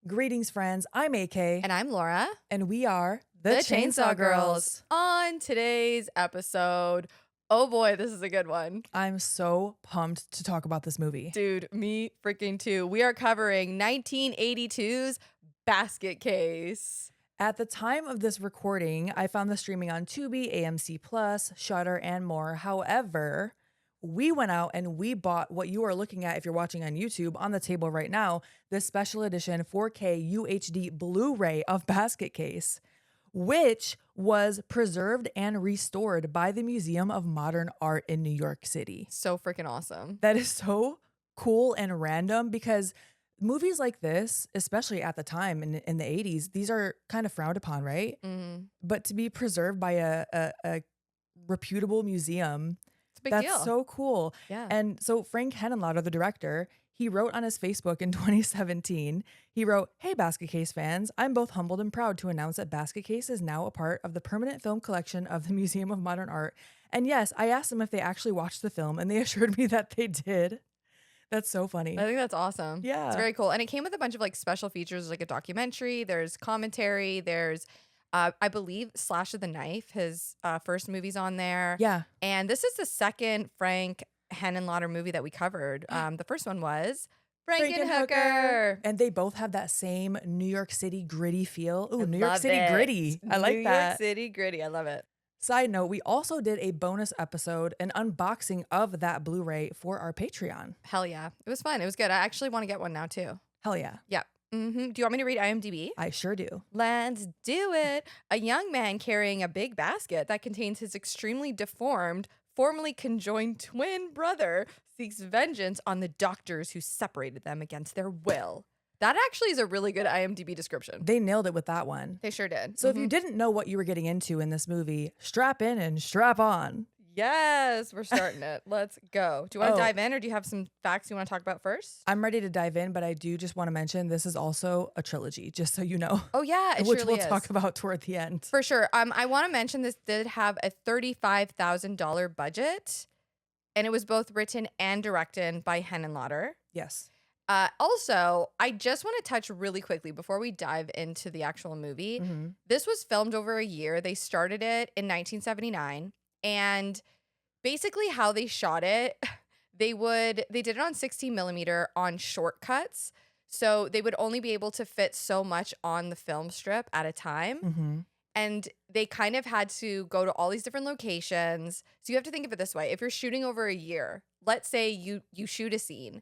Greetings, friends. I'm AK. And I'm Laura. And we are the Chainsaw Girls. On today's episode, oh boy, this is a good one. I'm so pumped to talk about this movie. Dude, me freaking too. We are covering 1982's Basket Case. At the time of this recording, I found the streaming on Tubi, AMC Plus, Shudder, and more. However, we went out and we bought what you are looking at if you're watching on YouTube on the table right now, this special edition 4K UHD Blu-ray of Basket Case, which was preserved and restored by the Museum of Modern Art in New York City. So freaking awesome. That is so cool and random because movies like this, especially at the time in the 80s, these are kind of frowned upon, right? Mm-hmm. But to be preserved by a reputable museum, Big deal. that's so cool. Yeah. And so Frank Henenlotter, the director, he wrote on his Facebook in 2017, he wrote, "Hey, Basket Case fans, I'm both humbled and proud to announce that Basket Case is now a part of the permanent film collection of the Museum of Modern Art. And yes, I asked them if they actually watched the film and they assured me that they did." That's so funny. I think that's awesome. Yeah. It's very cool. And it came with a bunch of like special features, like a documentary, there's commentary, there's I believe Slash of the Knife, his first movie's on there. Yeah. And this is the second Frank Henenlotter movie that we covered. The first one was Frankenhooker. And they both have that same New York City gritty feel. Ooh, I New York love City it. gritty. I like that. New York City gritty. I love it. Side note, we also did a bonus episode, an unboxing of that Blu-ray for our Patreon. Hell yeah. It was fun. It was good. I actually want to get one now too. Hell yeah. Yeah. Do you want me to read IMDb? I sure do. Let's do it. A young man carrying a big basket that contains his extremely deformed, formerly conjoined twin brother seeks vengeance on the doctors who separated them against their will. That actually is a really good IMDb description. They nailed it with that one. They sure did. So if you didn't know what you were getting into in this movie, strap in and strap on. Yes, we're starting it. Let's go. Do you want to dive in or do you have some facts you want to talk about first? I'm ready to dive in, but I do just want to mention this is also a trilogy, just so you know. Oh, yeah, it which surely we'll is. talk about toward the end. For sure. I want to mention this did have a $35,000 budget, and it was both written and directed by Henenlotter. Yes. Also, I just want to touch really quickly before we dive into the actual movie. Mm-hmm. This was filmed over a year. They started it in 1979, and basically how they shot it, they did it on 16 millimeter on shortcuts. So they would only be able to fit so much on the film strip at a time. Mm-hmm. And they kind of had to go to all these different locations. So you have to think of it this way. If you're shooting over a year, let's say you shoot a scene,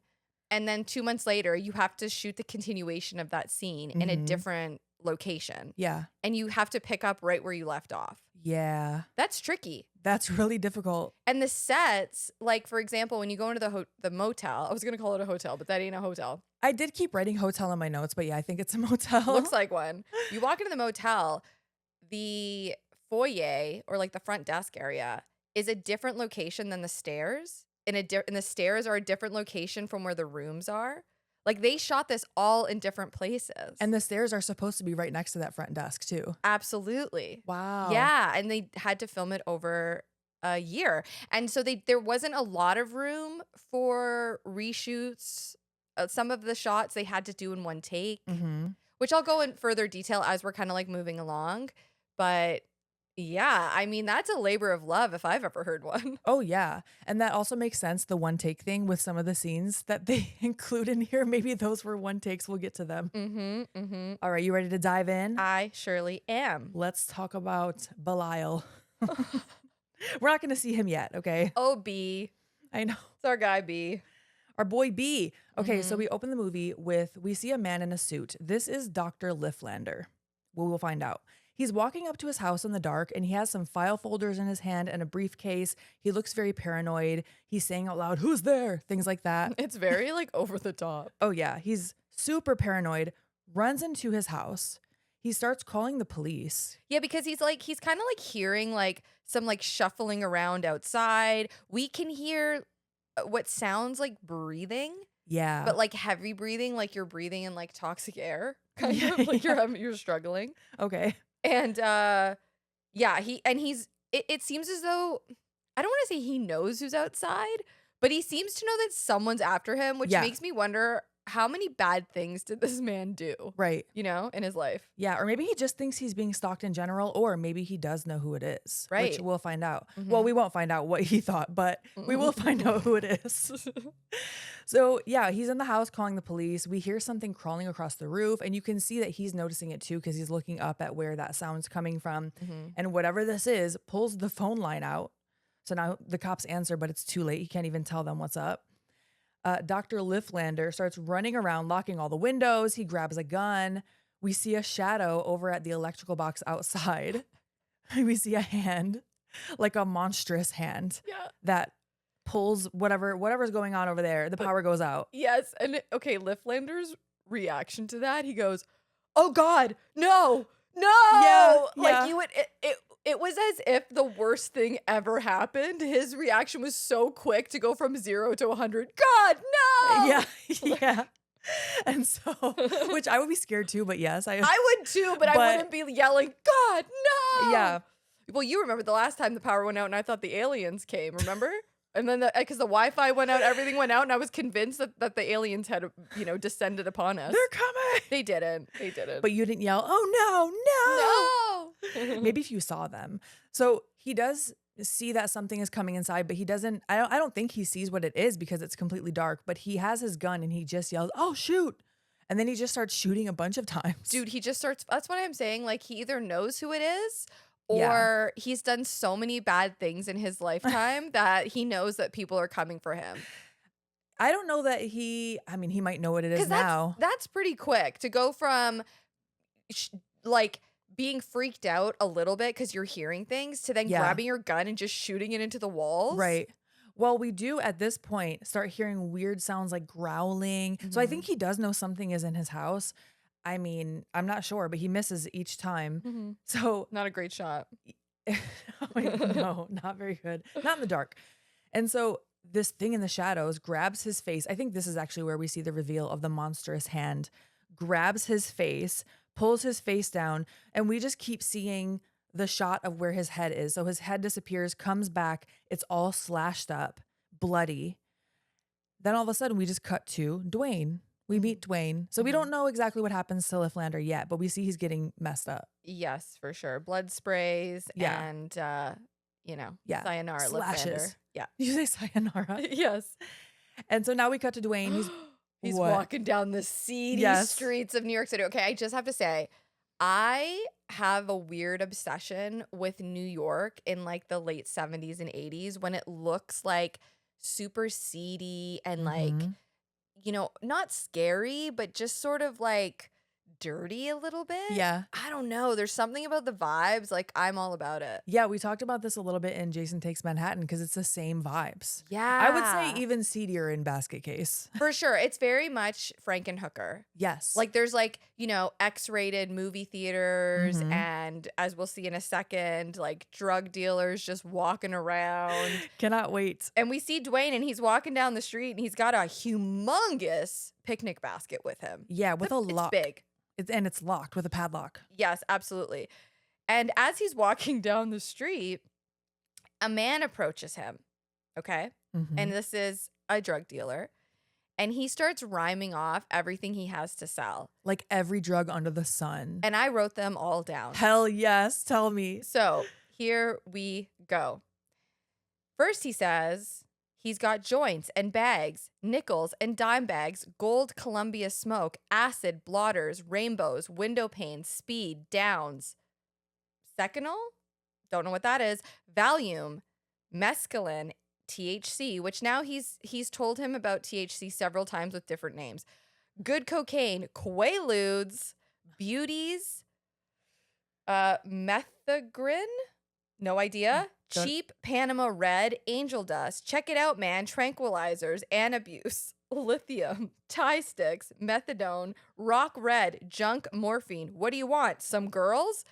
and then 2 months later, you have to shoot the continuation of that scene in a different location. Yeah. And you have to pick up right where you left off. Yeah. That's tricky. That's really difficult. And the sets, like, for example, when you go into the motel, I was going to call it a hotel, but that ain't a hotel. I did keep writing hotel in my notes, but yeah, I think it's a motel. Looks like one. You walk into the motel, the foyer or like the front desk area is a different location than the stairs. And the stairs are a different location from where the rooms are. Like, they shot this all in different places. And the stairs are supposed to be right next to that front desk too. Absolutely. Wow. Yeah, and they had to film it over a year. And so there wasn't a lot of room for reshoots. Some of the shots they had to do in one take, which I'll go in further detail as we're kind of like moving along. But yeah, I mean, that's a labor of love if I've ever heard one. Oh, yeah. And that also makes sense, the one take thing with some of the scenes that they include in here. Maybe those were one takes. We'll get to them. All right, you ready to dive in? I surely am. Let's talk about Belial. We're not going to see him yet, okay? Oh, B. I know. It's our guy, B. Our boy B. Okay, so we open the movie we see a man in a suit. This is Dr. Lifflander. We'll find out. He's walking up to his house in the dark and he has some file folders in his hand and a briefcase. He looks very paranoid. He's saying out loud, "Who's there?" Things like that. It's very like over the top. Oh yeah, he's super paranoid, runs into his house. He starts calling the police. Yeah, because he's kind of like hearing like some like shuffling around outside. We can hear what sounds like breathing. Yeah. But like heavy breathing, like you're breathing in like toxic air. Kind of like you're struggling. Okay. And it seems as though, I don't want to say he knows who's outside, but he seems to know that someone's after him, which makes me wonder, how many bad things did this man do? Right. You know, in his life. Yeah. Or maybe he just thinks he's being stalked in general, or maybe he does know who it is. Right. Which we'll find out. Mhm. Well, we won't find out what he thought, but we will find out who it is. So yeah, he's in the house calling the police. We hear something crawling across the roof, and you can see that he's noticing it too because he's looking up at where that sound's coming from. And whatever this is pulls the phone line out. So now the cops answer, but it's too late. He can't even tell them what's up. Dr. Lifflander starts running around, locking all the windows. He grabs a gun. We see a shadow over at the electrical box outside. We see a hand, like a monstrous hand, that pulls whatever's going on over there. The power goes out. Yes. And okay, Lifflander's reaction to that, he goes, "Oh God, no, no!" Yeah, like you would. It was as if the worst thing ever happened. His reaction was so quick to go from 0 to 100. God, no! Yeah, yeah. And so, which I would be scared too, but yes. I would too, but I wouldn't be yelling, God, no! Yeah. Well, you remember the last time the power went out and I thought the aliens came, remember? And then because the Wi-Fi went out, everything went out, and I was convinced that the aliens had, descended upon us. They're coming. They didn't. But you didn't yell, "Oh no, no!" No. Maybe if you saw them. So he does see that something is coming inside, but he doesn't. I don't think he sees what it is because it's completely dark. But he has his gun and he just yells, "Oh shoot!" And then he just starts shooting a bunch of times. Dude, he just starts. That's what I'm saying. Like he either knows who it is, or he's done so many bad things in his lifetime that he knows that people are coming for him. I don't know that he might know what it is now. That's pretty quick to go from like being freaked out a little bit because you're hearing things to then grabbing your gun and just shooting it into the walls. Right. Well, we do at this point start hearing weird sounds like growling. So I think he does know something is in his house. I mean, I'm not sure, but he misses each time. So not a great shot. No, not very good. Not in the dark. And so this thing in the shadows grabs his face. I think this is actually where we see the reveal of the monstrous hand. Grabs his face, pulls his face down, and we just keep seeing the shot of where his head is. So his head disappears, comes back. It's all slashed up, bloody. Then all of a sudden we just cut to Dwayne. We meet Dwayne. So we don't know exactly what happens to Lifflander yet, but we see he's getting messed up. Yes, for sure. Blood sprays and, sayonara Slashes. Lifflander. Yeah. You say sayonara? Yes. And so now we cut to Dwayne. He's walking down the seedy streets of New York City. Okay, I just have to say, I have a weird obsession with New York in like the late 70s and 80s when it looks like super seedy and like, not scary, but just sort of like dirty a little bit. Yeah. I don't know. There's something about the vibes. Like I'm all about it. Yeah, we talked about this a little bit in Jason Takes Manhattan because it's the same vibes. Yeah. I would say even seedier in Basket Case. For sure. It's very much Frankenhooker. Yes. Like there's like, X-rated movie theaters and as we'll see in a second, like drug dealers just walking around. Cannot wait. And we see Dwayne and he's walking down the street and he's got a humongous picnic basket with him. Yeah, with a lock. It's big. And it's locked with a padlock. Yes, absolutely. And as he's walking down the street, a man approaches him. Okay. And this is a drug dealer. And he starts rhyming off everything he has to sell. Like every drug under the sun. And I wrote them all down. Hell yes. Tell me. So here we go. First, he says he's got joints and bags, nickels and dime bags, gold Columbia smoke, acid, blotters, rainbows, window panes, speed, downs, Seconal, don't know what that is, Valium, mescaline, THC, which now he's told him about THC several times with different names. Good cocaine, Quaaludes, beauties, methagrin, no idea. Cheap Panama Red, angel dust. Check it out, man. Tranquilizers, Anabuse, lithium, tie sticks, methadone, rock red, junk morphine. What do you want? Some girls?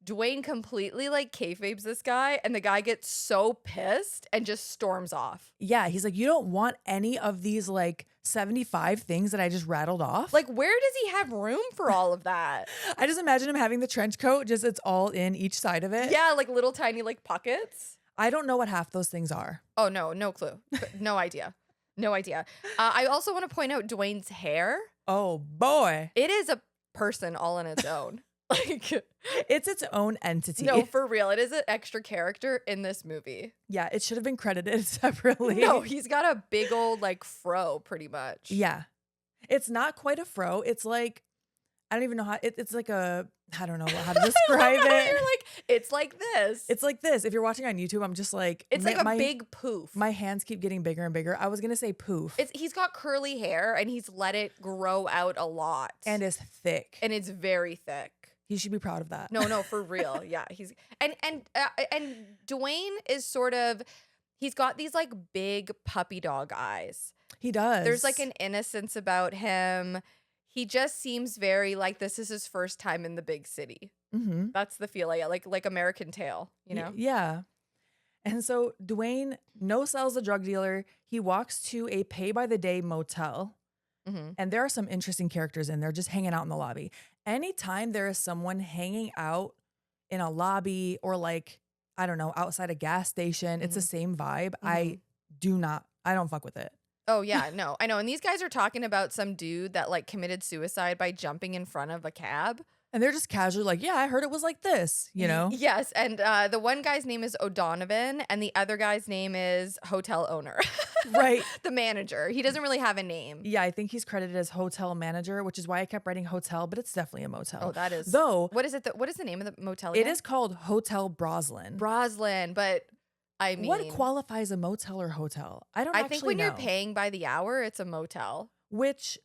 Dwayne completely like kayfabes this guy, and the guy gets so pissed and just storms off. Yeah, he's like, you don't want any of these like 75 things that I just rattled off? Like, where does he have room for all of that? I just imagine him having the trench coat, just it's all in each side of it. Yeah, like little tiny like pockets. I don't know what half those things are. Oh, no clue. No idea. No idea. I also want to point out Dwayne's hair. Oh boy. It is a person all on its own. Like, It's its own entity. no, for real. It is an extra character in this movie. Yeah, it should have been credited separately. No, he's got a big old like fro pretty much. Yeah. It's not quite a fro. It's like, I don't even know how, it's like a, I don't know how to describe it. You're like, it's like this. It's like this. If you're watching on YouTube, I'm just like, It's like a big poof. My hands keep getting bigger and bigger. I was going to say poof. He's got curly hair and he's let it grow out a lot. And it's thick. And it's very thick. He should be proud of that. No, for real. Yeah, he's and Dwayne is sort of, he's got these like big puppy dog eyes. He does. There's like an innocence about him. He just seems very like this is his first time in the big city. Mm-hmm. That's the feel I get, like American Tail, you know? Yeah. And so Dwayne no-sells a drug dealer. He walks to a pay-by-the-day motel. Mm-hmm. And there are some interesting characters in there just hanging out in the lobby. Anytime there is someone hanging out in a lobby or like, I don't know, outside a gas station, it's the same vibe. Mm-hmm. I don't fuck with it. Oh, yeah, no, I know. And these guys are talking about some dude that like committed suicide by jumping in front of a cab. And they're just casually like, yeah, I heard it was like this, you know? Yes. And the one guy's name is O'Donovan and the other guy's name is hotel owner. Right. The manager. He doesn't really have a name. Yeah, I think he's credited as hotel manager, which is why I kept writing hotel, but it's definitely a motel. Oh, that is. Though. What is it? What is the name of the motel again? It is called Hotel Broslin. Broslin, but I mean. What qualifies a motel or hotel? I think when you're paying by the hour, it's a motel. Which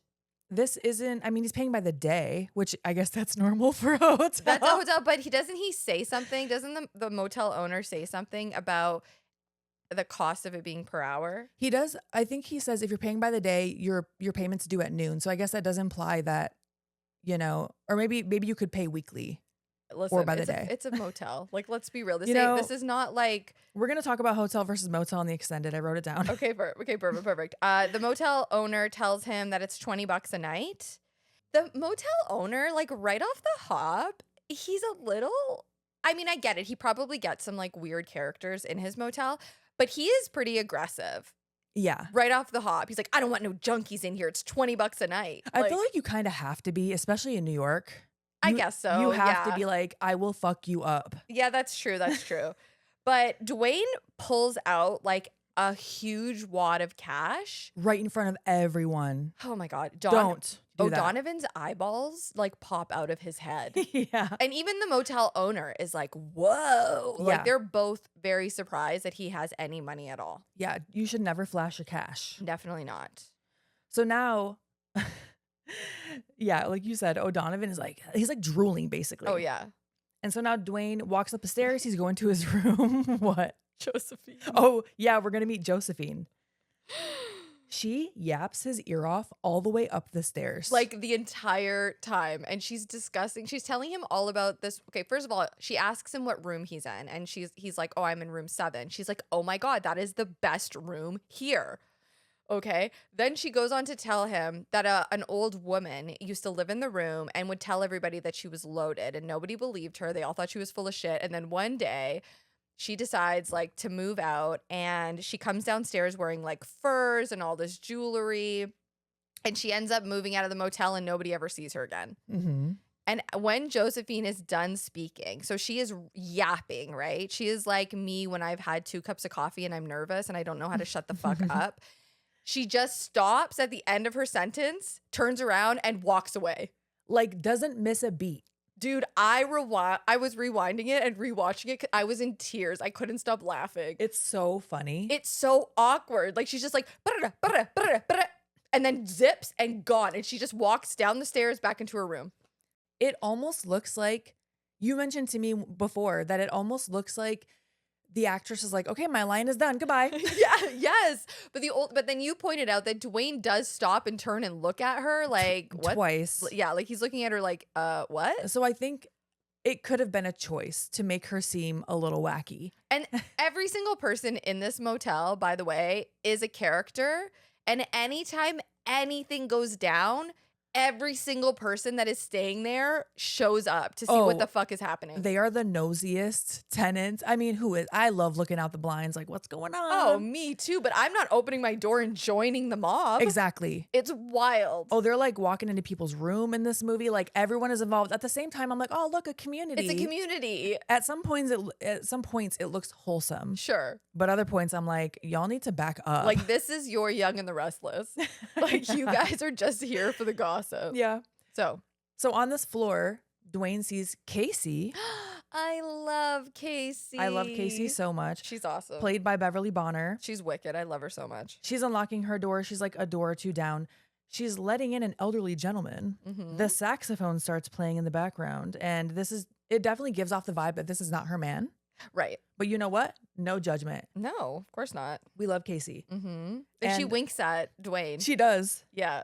this isn't, I mean, he's paying by the day, which I guess that's normal for a hotel. That's a hotel, but doesn't he say something? Doesn't the motel owner say something about the cost of it being per hour? He does. I think he says if you're paying by the day, your payment's due at noon. So I guess that does imply that, you know, or maybe you could pay weekly. Listen, or by the day. It's a motel. Like, let's be real. This is not like. We're going to talk about hotel versus motel in the extended. I wrote it down. Okay, perfect. The motel owner tells him that it's $20 a night. The motel owner, like right off the hop, he's a little, I mean, I get it. He probably gets some like weird characters in his motel, but he is pretty aggressive. Yeah. Right off the hop. He's like, I don't want no junkies in here. It's $20 a night. I feel like you kind of have to be, especially in New York. I guess so. You have to be like, I will fuck you up. Yeah, that's true. But Dwayne pulls out like a huge wad of cash. Right in front of everyone. Oh my God. Don't do that. O'Donovan's eyeballs like pop out of his head. Yeah. And even the motel owner is like, whoa. Yeah. Like they're both very surprised that he has any money at all. Yeah. You should never flash your cash. Definitely not. So now, yeah, like you said, O'Donovan is like, he's like drooling basically. Oh, yeah. And so now Dwayne walks up the stairs. He's going to his room. What? Josephine. Oh, yeah, we're going to meet Josephine. She yaps his ear off all the way up the stairs. Like the entire time. And she's discussing, she's telling him all about this. Okay, first of all, she asks him what room he's in. And he's like, oh, I'm in room 7. She's like, oh my God, that is the best room here. Okay. Then she goes on to tell him that an old woman used to live in the room and would tell everybody that she was loaded and nobody believed her. They all thought she was full of shit. And then one day she decides like to move out and she comes downstairs wearing like furs and all this jewelry. And she ends up moving out of the motel and nobody ever sees her again. Mm-hmm. And when Josephine is done speaking, so she is yapping, right? She is like me when I've had 2 cups of coffee and I'm nervous and I don't know how to shut the fuck up. She just stops at the end of her sentence, turns around, and walks away. Like, doesn't miss a beat. Dude, I was rewinding it and rewatching it. I was in tears. I couldn't stop laughing. It's so funny. It's so awkward. Like, she's just like, and then zips and gone. And she just walks down the stairs back into her room. It almost looks like, you mentioned to me before that it almost looks like the actress is like, okay, my line is done. Goodbye. Yeah, yes. But then you pointed out that Dwayne does stop and turn and look at her like what? Twice. Yeah, like he's looking at her like, what? So I think it could have been a choice to make her seem a little wacky. And every single person in this motel, by the way, is a character. And anytime anything goes down, every single person that is staying there shows up to see what the fuck is happening. They are the nosiest tenants. I mean, who is? I love looking out the blinds like, what's going on? Oh, me too. But I'm not opening my door and joining the mob. Exactly. It's wild. Oh, they're like walking into people's room in this movie. Like everyone is involved. At the same time, I'm like, oh, look, a community. It's a community. At some points, it looks wholesome. Sure. But other points, I'm like, y'all need to back up. Like, this is your Young and the Restless. Like, you guys are just here for the gossip. Yeah. So on this floor, Dwayne sees Casey. I love Casey. I love Casey so much. She's awesome. Played by Beverly Bonner. She's wicked. I love her so much. She's unlocking her door. She's like a door or two down. She's letting in an elderly gentleman. The saxophone starts playing in the background. And it definitely gives off the vibe that this is not her man. Right. But you know what? No judgment. No, of course not. We love Casey. And she winks at Dwayne. She does. Yeah.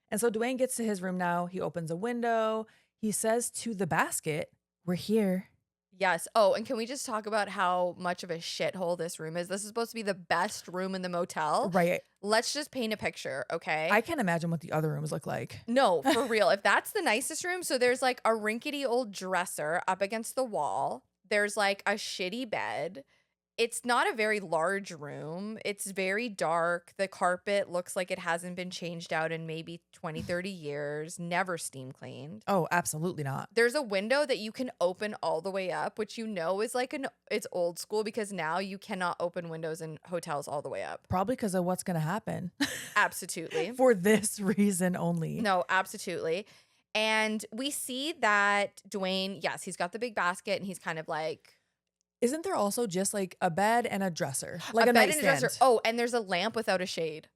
And so Dwayne gets to his room now. He opens a window. He says to the basket, "We're here." Yes. Oh, and can we just talk about how much of a shithole this room is? This is supposed to be the best room in the motel. Right. Let's just paint a picture, okay? I can't imagine what the other rooms look like. No, for real. If that's the nicest room, so there's like a rinkety old dresser up against the wall. There's like a shitty bed. It's not a very large room. It's very dark. The carpet looks like it hasn't been changed out in maybe 20, 30 years. Never steam cleaned. Oh, absolutely not. There's a window that you can open all the way up, which you know is like it's old school because now you cannot open windows in hotels all the way up. Probably because of what's going to happen. Absolutely. For this reason only. No, absolutely. And we see that Dwayne, yes, he's got the big basket and he's kind of like... Isn't there also just like a bed and a dresser? Like a bed nightstand. and a dresser. Oh, and there's a lamp without a shade.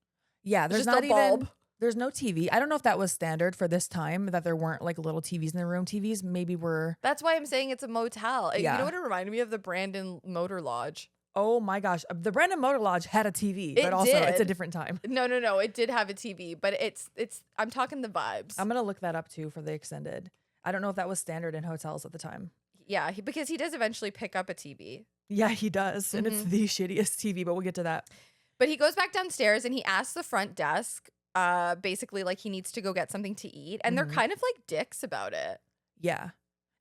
Yeah, there's just not a bulb. even... There's no TV. I don't know if that was standard for this time, that there weren't like little TVs in the room. TVs maybe were... That's why I'm saying it's a motel. Yeah. You know what it reminded me of? The Brandon Motor Lodge. Oh my gosh. The Brandon Motor Lodge had a TV, It but also did. it's a different time. No. It did have a TV, but it's I'm talking the vibes. I'm going to look that up too for the extended. I don't know if that was standard in hotels at the time. Yeah, because he does eventually pick up a TV. Yeah, he does. And it's the shittiest TV, but we'll get to that. But he goes back downstairs and he asks the front desk, basically like he needs to go get something to eat. And they're kind of like dicks about it. Yeah.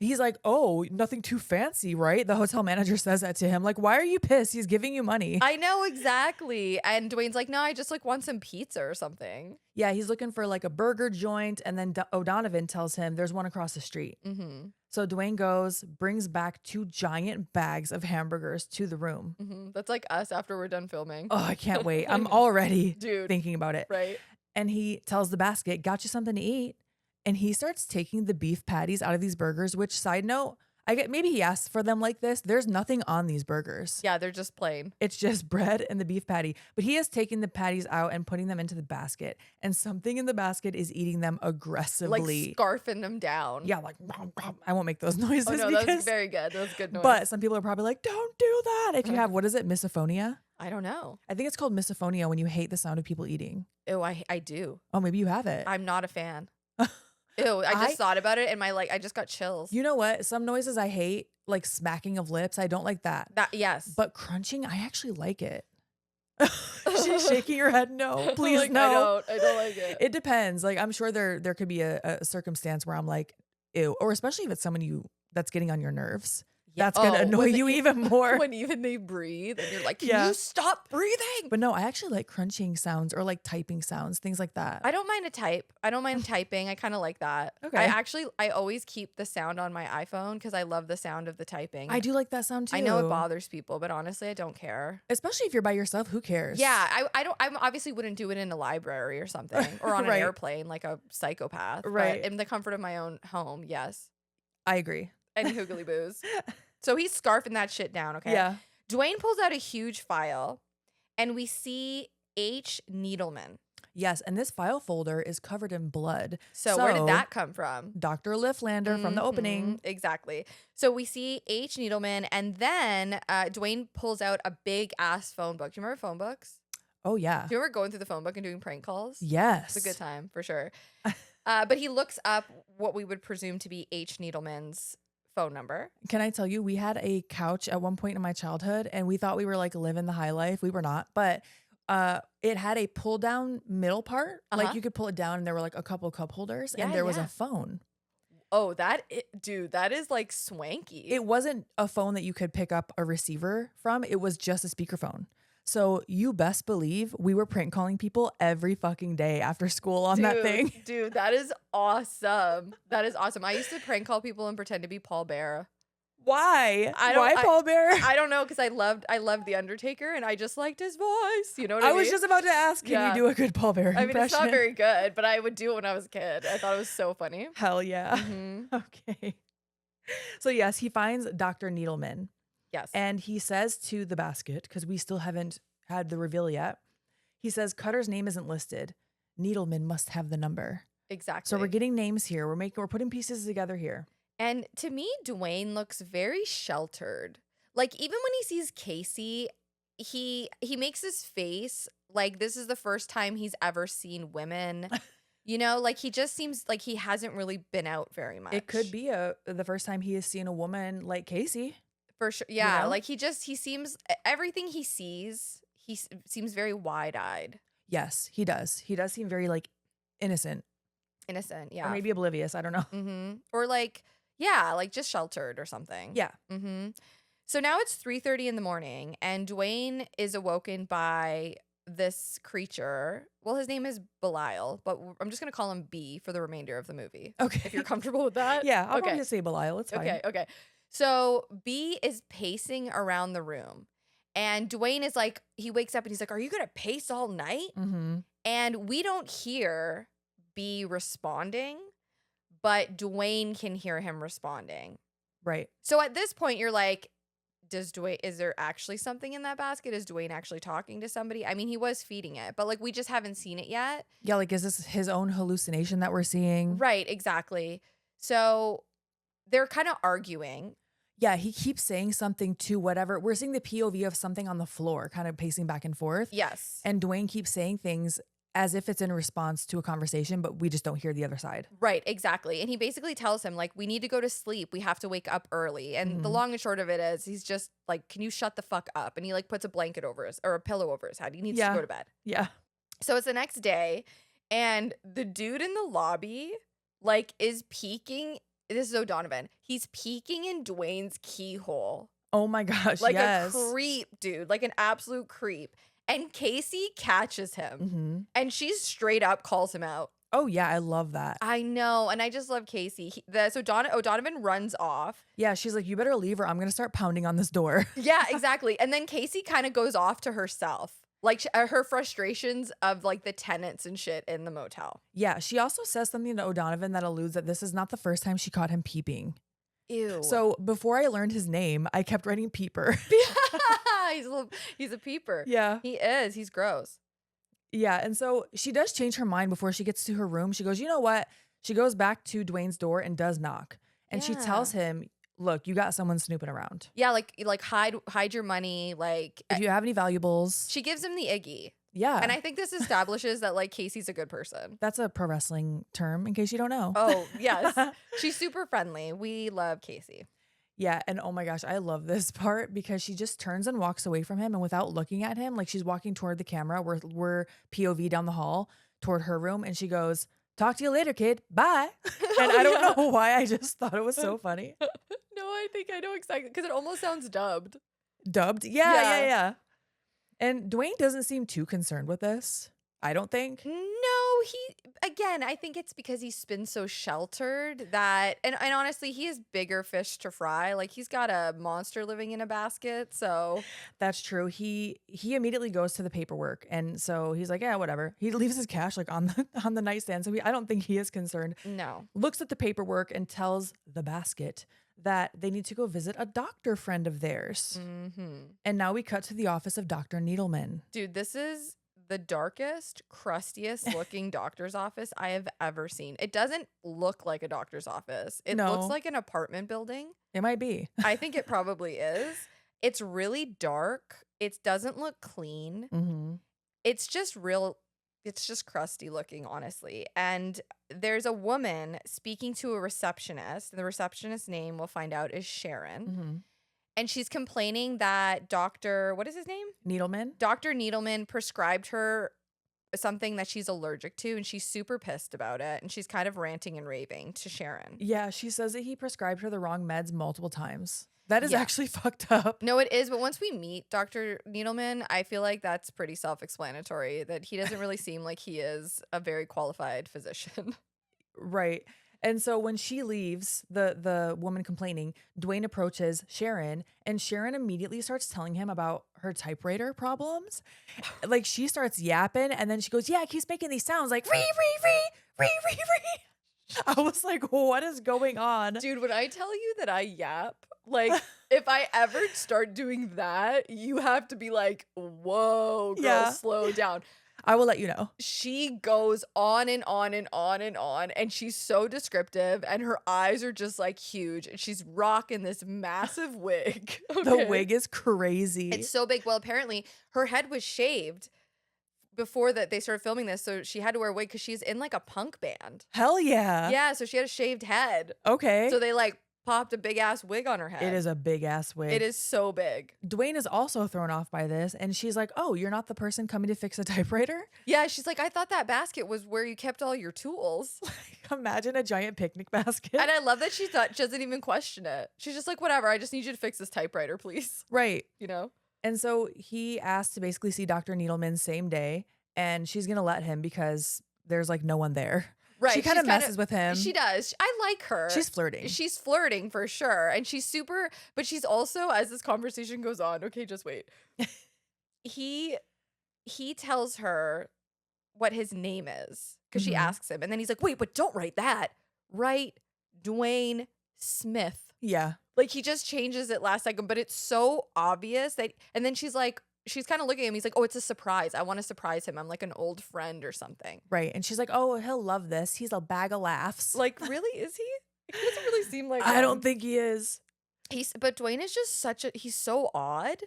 He's like, oh, nothing too fancy, right? The hotel manager says that to him. Like, why are you pissed? He's giving you money. I know, exactly. And Dwayne's like, no, I just like want some pizza or something. Yeah, he's looking for like a burger joint. And then O'Donovan tells him there's one across the street. So Dwayne goes, brings back 2 giant bags of hamburgers to the room. That's like us after we're done filming. Oh, I can't wait. I'm already thinking about it. Right. And he tells the basket, got you something to eat. And he starts taking the beef patties out of these burgers, which, side note, maybe he asks for them like this. There's nothing on these burgers. Yeah, they're just plain. It's just bread and the beef patty. But he is taking the patties out and putting them into the basket. And something in the basket is eating them aggressively. Like scarfing them down. Yeah, like, I won't make those noises. Oh, no, that was very good. That was good noise. But some people are probably like, don't do that. If you have, what is it, misophonia? I don't know. I think it's called misophonia when you hate the sound of people eating. Oh, I do. Oh, maybe you have it. I'm not a fan. Ew, I just thought about it and I just got chills. You know what? Some noises I hate, like smacking of lips. I don't like that. Yes. But crunching, I actually like it. She's shaking her head. No, please, like, no. I don't like it. It depends. Like, I'm sure there could be a circumstance where I'm like, ew. Or especially if it's someone that's getting on your nerves. That's going to annoy you even more. When even they breathe and you're like, can you stop breathing? But no, I actually like crunching sounds or like typing sounds, things like that. I don't mind a type. I don't mind typing. I kind of like that. Okay. I always keep the sound on my iPhone because I love the sound of the typing. I do like that sound too. I know it bothers people, but honestly, I don't care. Especially if you're by yourself, who cares? Yeah, I obviously wouldn't do it in a library or something or on an airplane like a psychopath. Right. But in the comfort of my own home, yes. I agree. And hoogly boos. So he's scarfing that shit down, okay? Yeah. Dwayne pulls out a huge file, and we see H. Needleman. Yes, and this file folder is covered in blood. So where did that come from? Dr. Lifflander from the opening. Exactly. So we see H. Needleman, and then Dwayne pulls out a big-ass phone book. Do you remember phone books? Oh, yeah. Do you remember going through the phone book and doing prank calls? Yes. It's a good time, for sure. But he looks up what we would presume to be H. Needleman's phone number. Can I tell you, we had a couch at one point in my childhood and we thought we were like living the high life. We were not, but It had a pull down middle part. Uh-huh. Like you could pull it down and there were like a couple cup holders and Yeah, there was yeah. a phone. Oh, dude, that is like swanky. It wasn't a phone that you could pick up a receiver from. It was just a speakerphone. So you best believe we were prank calling people every fucking day after school on that thing. Dude, that is awesome. That is awesome. I used to prank call people and pretend to be Paul Bear. Why? Why Paul Bear? I don't know, because I loved The Undertaker and I just liked his voice. You know what I mean? I was just about to ask, can you do a good Paul Bear impression? I mean, it's not very good, but I would do it when I was a kid. I thought it was so funny. Hell yeah. Okay. So yes, he finds Dr. Needleman. Yes. And he says to the basket, because we still haven't had the reveal yet, he says Cutter's name isn't listed. Needleman must have the number. Exactly. So we're getting names here. We're putting pieces together here. And to me, Dwayne looks very sheltered. Like, even when he sees Casey, he makes his face like this is the first time he's ever seen women. You know, like he just seems like he hasn't really been out very much. It could be the first time he has seen a woman like Casey. For sure. Yeah, you know? like he seems, everything he sees, seems very wide-eyed. Yes, he does. He does seem very like innocent. Innocent, yeah. Or maybe oblivious. I don't know. Mm-hmm. Or like, yeah, like just sheltered or something. Yeah. Mm-hmm. So now it's 3:30 in the morning and Dwayne is awoken by this creature. Well, his name is Belial, but I'm just going to call him B for the remainder of the movie. Okay. If you're comfortable with that. Yeah, I'll probably just say Belial. It's fine. Okay. So B is pacing around the room. And Dwayne is like, he wakes up and he's like, are you going to pace all night? Mm-hmm. And we don't hear B responding, but Dwayne can hear him responding. Right. So at this point, you're like, is there actually something in that basket? Is Dwayne actually talking to somebody? I mean, he was feeding it, but like we just haven't seen it yet. Yeah, like is this his own hallucination that we're seeing? Right, exactly. So they're kind of arguing. Yeah, he keeps saying something to whatever. We're seeing the POV of something on the floor, kind of pacing back and forth. Yes. And Dwayne keeps saying things as if it's in response to a conversation, but we just don't hear the other side. Right, exactly. And he basically tells him, like, we need to go to sleep. We have to wake up early. And the long and short of it is he's just like, can you shut the fuck up? And he like puts a blanket over or a pillow over his head. He needs to go to bed. Yeah. So it's the next day and the dude in the lobby like is peeking. This is O'Donovan. He's peeking in Dwayne's keyhole. Oh my gosh, like yes. a creep, dude. Like an absolute creep. And Casey catches him. And she straight up calls him out. Oh, yeah. I love that. I know. And I just love Casey. So O'Donovan runs off. Yeah. She's like, you better leave or I'm going to start pounding on this door. Yeah, exactly. And then Casey kind of goes off to herself. Like her frustrations of like the tenants and shit in the motel. Yeah. She also says something to O'Donovan that alludes that this is not the first time she caught him peeping. Ew. So before I learned his name, I kept writing peeper. He's a peeper. Yeah. He is. He's gross. Yeah. And so she does change her mind before she gets to her room. She goes, you know what? She goes back to Dwayne's door and does knock. And she tells him, look, you got someone snooping around. Yeah, like hide your money. Like if you have any valuables. She gives him the Iggy. Yeah. And I think this establishes that like Casey's a good person. That's a pro wrestling term in case you don't know. Oh, yes. She's super friendly. We love Casey. Yeah. And oh my gosh, I love this part because she just turns and walks away from him and without looking at him, like she's walking toward the camera. We're POV down the hall toward her room and she goes, talk to you later, kid. Bye. And I don't know why. I just thought it was so funny. No, I think I know exactly because it almost sounds dubbed. Dubbed? Yeah. And Dwayne doesn't seem too concerned with this. I don't think. No, I think it's because he's been so sheltered that, and honestly, he has bigger fish to fry. Like he's got a monster living in a basket. So that's true. He immediately goes to the paperwork. And so he's like, yeah, whatever. He leaves his cash like on the nightstand. So I don't think he is concerned. No. Looks at the paperwork and tells the basket that they need to go visit a doctor friend of theirs. And now we cut to the office of Dr. Needleman. Dude, this is the darkest, crustiest looking doctor's office I have ever seen. It doesn't look like a doctor's office. It looks like an apartment building. It might be. I think it probably is. It's really dark. It doesn't look clean. It's just crusty looking, honestly. And there's a woman speaking to a receptionist. And the receptionist's name, we'll find out, is Sharon. And she's complaining that Dr. What is his name? Needleman. Dr. Needleman prescribed her something that she's allergic to, and she's super pissed about it. And she's kind of ranting and raving to Sharon. Yeah, she says that he prescribed her the wrong meds multiple times. That is Yeah. actually fucked up. No, it is. But once we meet Dr. Needleman, I feel like that's pretty self-explanatory, that he doesn't really seem like he is a very qualified physician. Right. And so when she leaves, the woman complaining, Dwayne approaches Sharon, and Sharon immediately starts telling him about her typewriter problems. Like, she starts yapping, and then she goes, yeah, it keeps making these sounds like, ree, ree, ree, ree, ree, ree. I was like, what is going on? Dude, when I tell you that I yap, like, if I ever start doing that, you have to be like, whoa, girl, Yeah. slow down. I will let you know. She goes on and on and on and on, and she's so descriptive, and her eyes are just like huge, and she's rocking this massive wig. The Okay? wig is crazy. It's so big. Well, apparently her head was shaved before that they started filming this, so she had to wear a wig because she's in like a punk band. Hell yeah. Yeah, so she had a shaved head. Okay. So they like popped a big ass wig on her head. It is a big ass wig. It is so big. Dwayne is also thrown off by this, and she's like, oh, you're not the person coming to fix a typewriter? Yeah, she's like, I thought that basket was where you kept all your tools. Imagine a giant picnic basket. And I love that she doesn't even question it. She's just like, whatever, I just need you to fix this typewriter, please. Right. You know? And so he asked to basically see Dr. Needleman same day, and she's going to let him because there's like no one there. Right. She kind of messes with him. She does. I like her. She's flirting. She's flirting for sure. And she's super, but she's also, as this conversation goes on, okay, just wait. He tells her what his name is because she Mhm. asks him. And then he's like, wait, but don't write that. Write Dwayne Smith. Yeah. Like, he just changes it last second, but it's so obvious that, and then she's like, she's kind of looking at him. He's like, oh, it's a surprise. I want to surprise him. I'm like an old friend or something. Right. And she's like, oh, he'll love this. He's a bag of laughs. Like, really? Is he? He doesn't really seem like I him. don't think he is. But Dwayne is just he's so odd.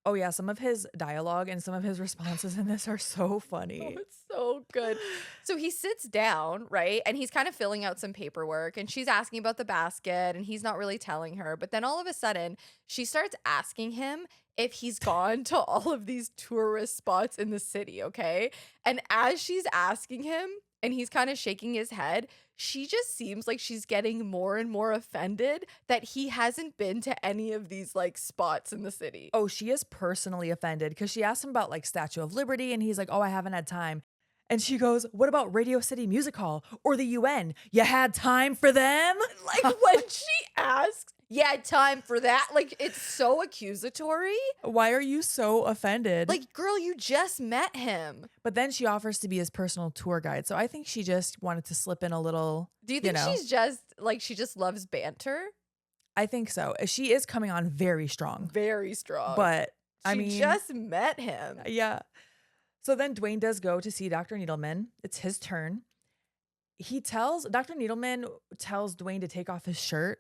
Oh, yeah. Some of his dialogue and some of his responses in this are so funny. Oh, it's so good. So he sits down, right? And he's kind of filling out some paperwork, and she's asking about the basket, and he's not really telling her. But then all of a sudden, she starts asking him if he's gone to all of these tourist spots in the city, okay? And as she's asking him, and he's kind of shaking his head, she just seems like she's getting more and more offended that he hasn't been to any of these like spots in the city. Oh, she is personally offended because she asked him about like Statue of Liberty, and he's like, oh, I haven't had time. And she goes, what about Radio City Music Hall or the UN? You had time for them? Like, when she asks, yeah, time for that. Like, it's so accusatory. Why are you so offended? Like, girl, you just met him. But then she offers to be his personal tour guide. So I think she just wanted to slip in a little. Do you think know. she's just like, she just loves banter? I think so. She is coming on very strong. Very strong. But I she mean, just met him. yeah. So then Dwayne does go to see Dr. Needleman. It's his turn. Dr. Needleman tells Dwayne to take off his shirt.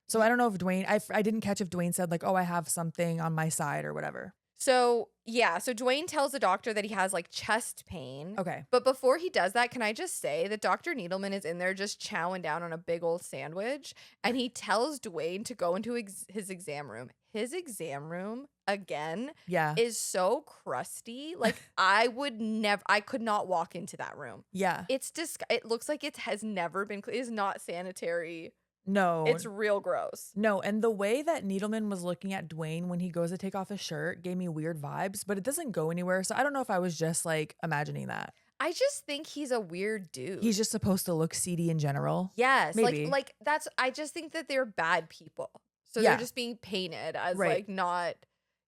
So I don't know if Dwayne, I didn't catch if Dwayne said like, oh, I have something on my side or whatever. So, yeah. So Dwayne tells the doctor that he has like chest pain. Okay. But before he does that, can I just say that Dr. Needleman is in there just chowing down on a big old sandwich. And he tells Dwayne to go into his exam room. His exam room, again, Yeah. is so crusty. Like, I could not walk into that room. Yeah. It looks like it has never been, it is not sanitary. No. It's real gross. No, and the way that Needleman was looking at Dwayne when he goes to take off his shirt gave me weird vibes, but it doesn't go anywhere. So I don't know if I was just like imagining that. I just think he's a weird dude. He's just supposed to look seedy in general. Yes, Maybe. like that's. I just think that they're bad people, so Yeah. they're just being painted as Right. like not,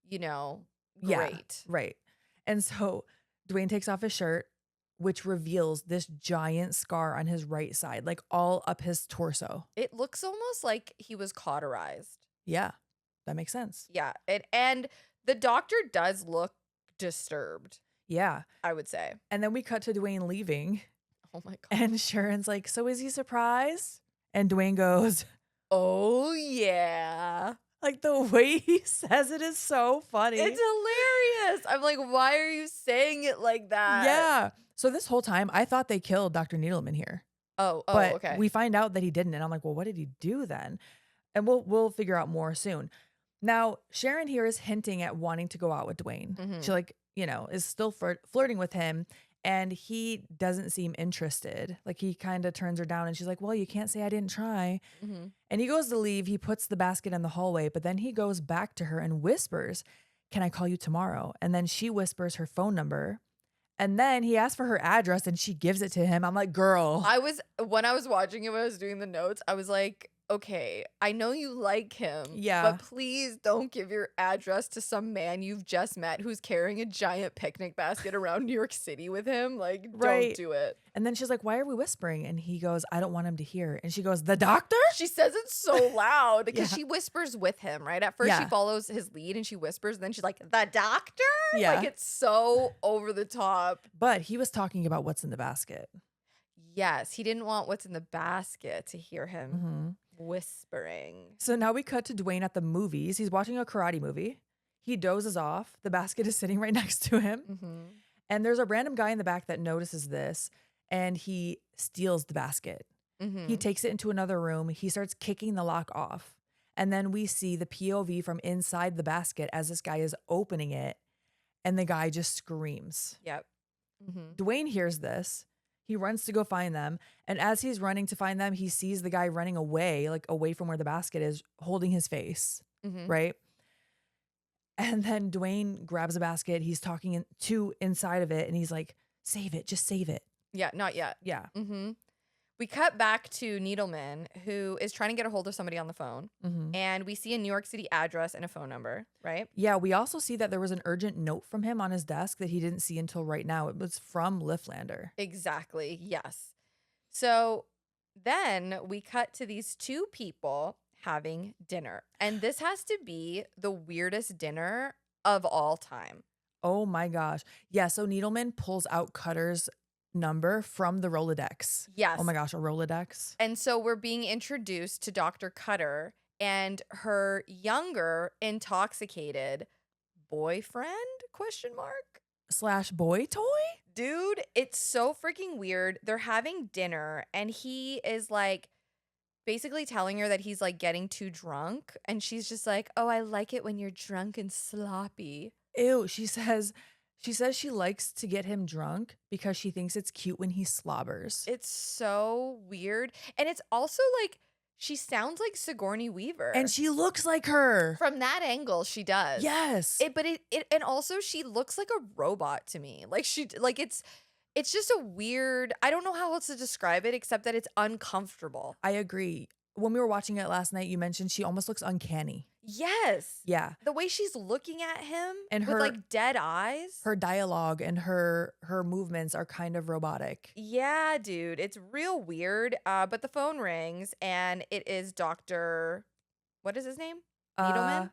great. Yeah, right. And so Dwayne takes off his shirt, which reveals this giant scar on his right side, like all up his torso. It looks almost like he was cauterized. Yeah, that makes sense. Yeah, and the doctor does look disturbed, Yeah. I would say. And then we cut to Dwayne leaving, Oh my god. and Sharon's like, so is he surprised? And Dwayne goes, Oh yeah. like the way he says it is so funny. It's hilarious. I'm like, why are you saying it like that? Yeah. So this whole time, I thought they killed Dr. Needleman here. Oh, But okay. we find out that he didn't. And I'm like, well, what did he do then? And we'll figure out more soon. Now, Sharon here is hinting at wanting to go out with Dwayne. She is still flirting with him, and he doesn't seem interested. Like, he kind of turns her down, and she's like, well, you can't say I didn't try. And he goes to leave. He puts the basket in the hallway, but then he goes back to her and whispers, can I call you tomorrow? And then she whispers her phone number. And then he asks for her address and she gives it to him. I'm like, girl. When I was watching it, when I was doing the notes, I was like, okay, I know you like him. Yeah. But please don't give your address to some man you've just met who's carrying a giant picnic basket around New York City with him. Like, don't do it. And then she's like, why are we whispering? And he goes, I don't want him to hear. And she goes, the doctor? She says it so loud because she whispers with him, right? At first, she follows his lead and she whispers. And then she's like, the doctor? Yeah. Like, it's so over the top. But he was talking about what's in the basket. Yes. He didn't want what's in the basket to hear him whispering. So now we cut to Dwayne at the movies. He's watching a karate movie. He dozes off. The basket is sitting right next to him. And there's a random guy in the back that notices this. And he steals the basket. He takes it into another room. He starts kicking the lock off. And then we see the POV from inside the basket as this guy is opening it. And the guy just screams. Yep. Dwayne hears this. He runs to go find them. And as he's running to find them, he sees the guy running away, like away from where the basket is, holding his face. Right? And then Dwayne grabs a basket. He's talking to inside of it. And he's like, save it. Just save it. Yeah, not yet. Yeah. We cut back to Needleman, who is trying to get a hold of somebody on the phone. And we see a New York City address and a phone number, right? Yeah, we also see that there was an urgent note from him on his desk that he didn't see until right now. It was from Lifflander. Exactly, yes. So then we cut to these two people having dinner. And this has to be the weirdest dinner of all time. Oh my gosh. Yeah, so Needleman pulls out Cutter's number from the Rolodex. Yes. Oh my gosh, a Rolodex. And so we're being introduced to Dr. Cutter and her younger intoxicated boyfriend ? / boy toy? Dude, it's so freaking weird. They're having dinner and he is like basically telling her that he's like getting too drunk. And she's just like, oh, I like it when you're drunk and sloppy. Ew, she says she likes to get him drunk because she thinks it's cute when he slobbers. It's so weird. And it's also like, she sounds like Sigourney Weaver. And she looks like her. From that angle, she does. Yes. And also she looks like a robot to me. Like it's just a weird, I don't know how else to describe it except that it's uncomfortable. I agree. When we were watching it last night, you mentioned she almost looks uncanny. Yes. Yeah. The way she's looking at him and with like dead eyes. Her dialogue and her movements are kind of robotic. Yeah, dude. It's real weird. But the phone rings and it is Dr. What is his name? Needleman?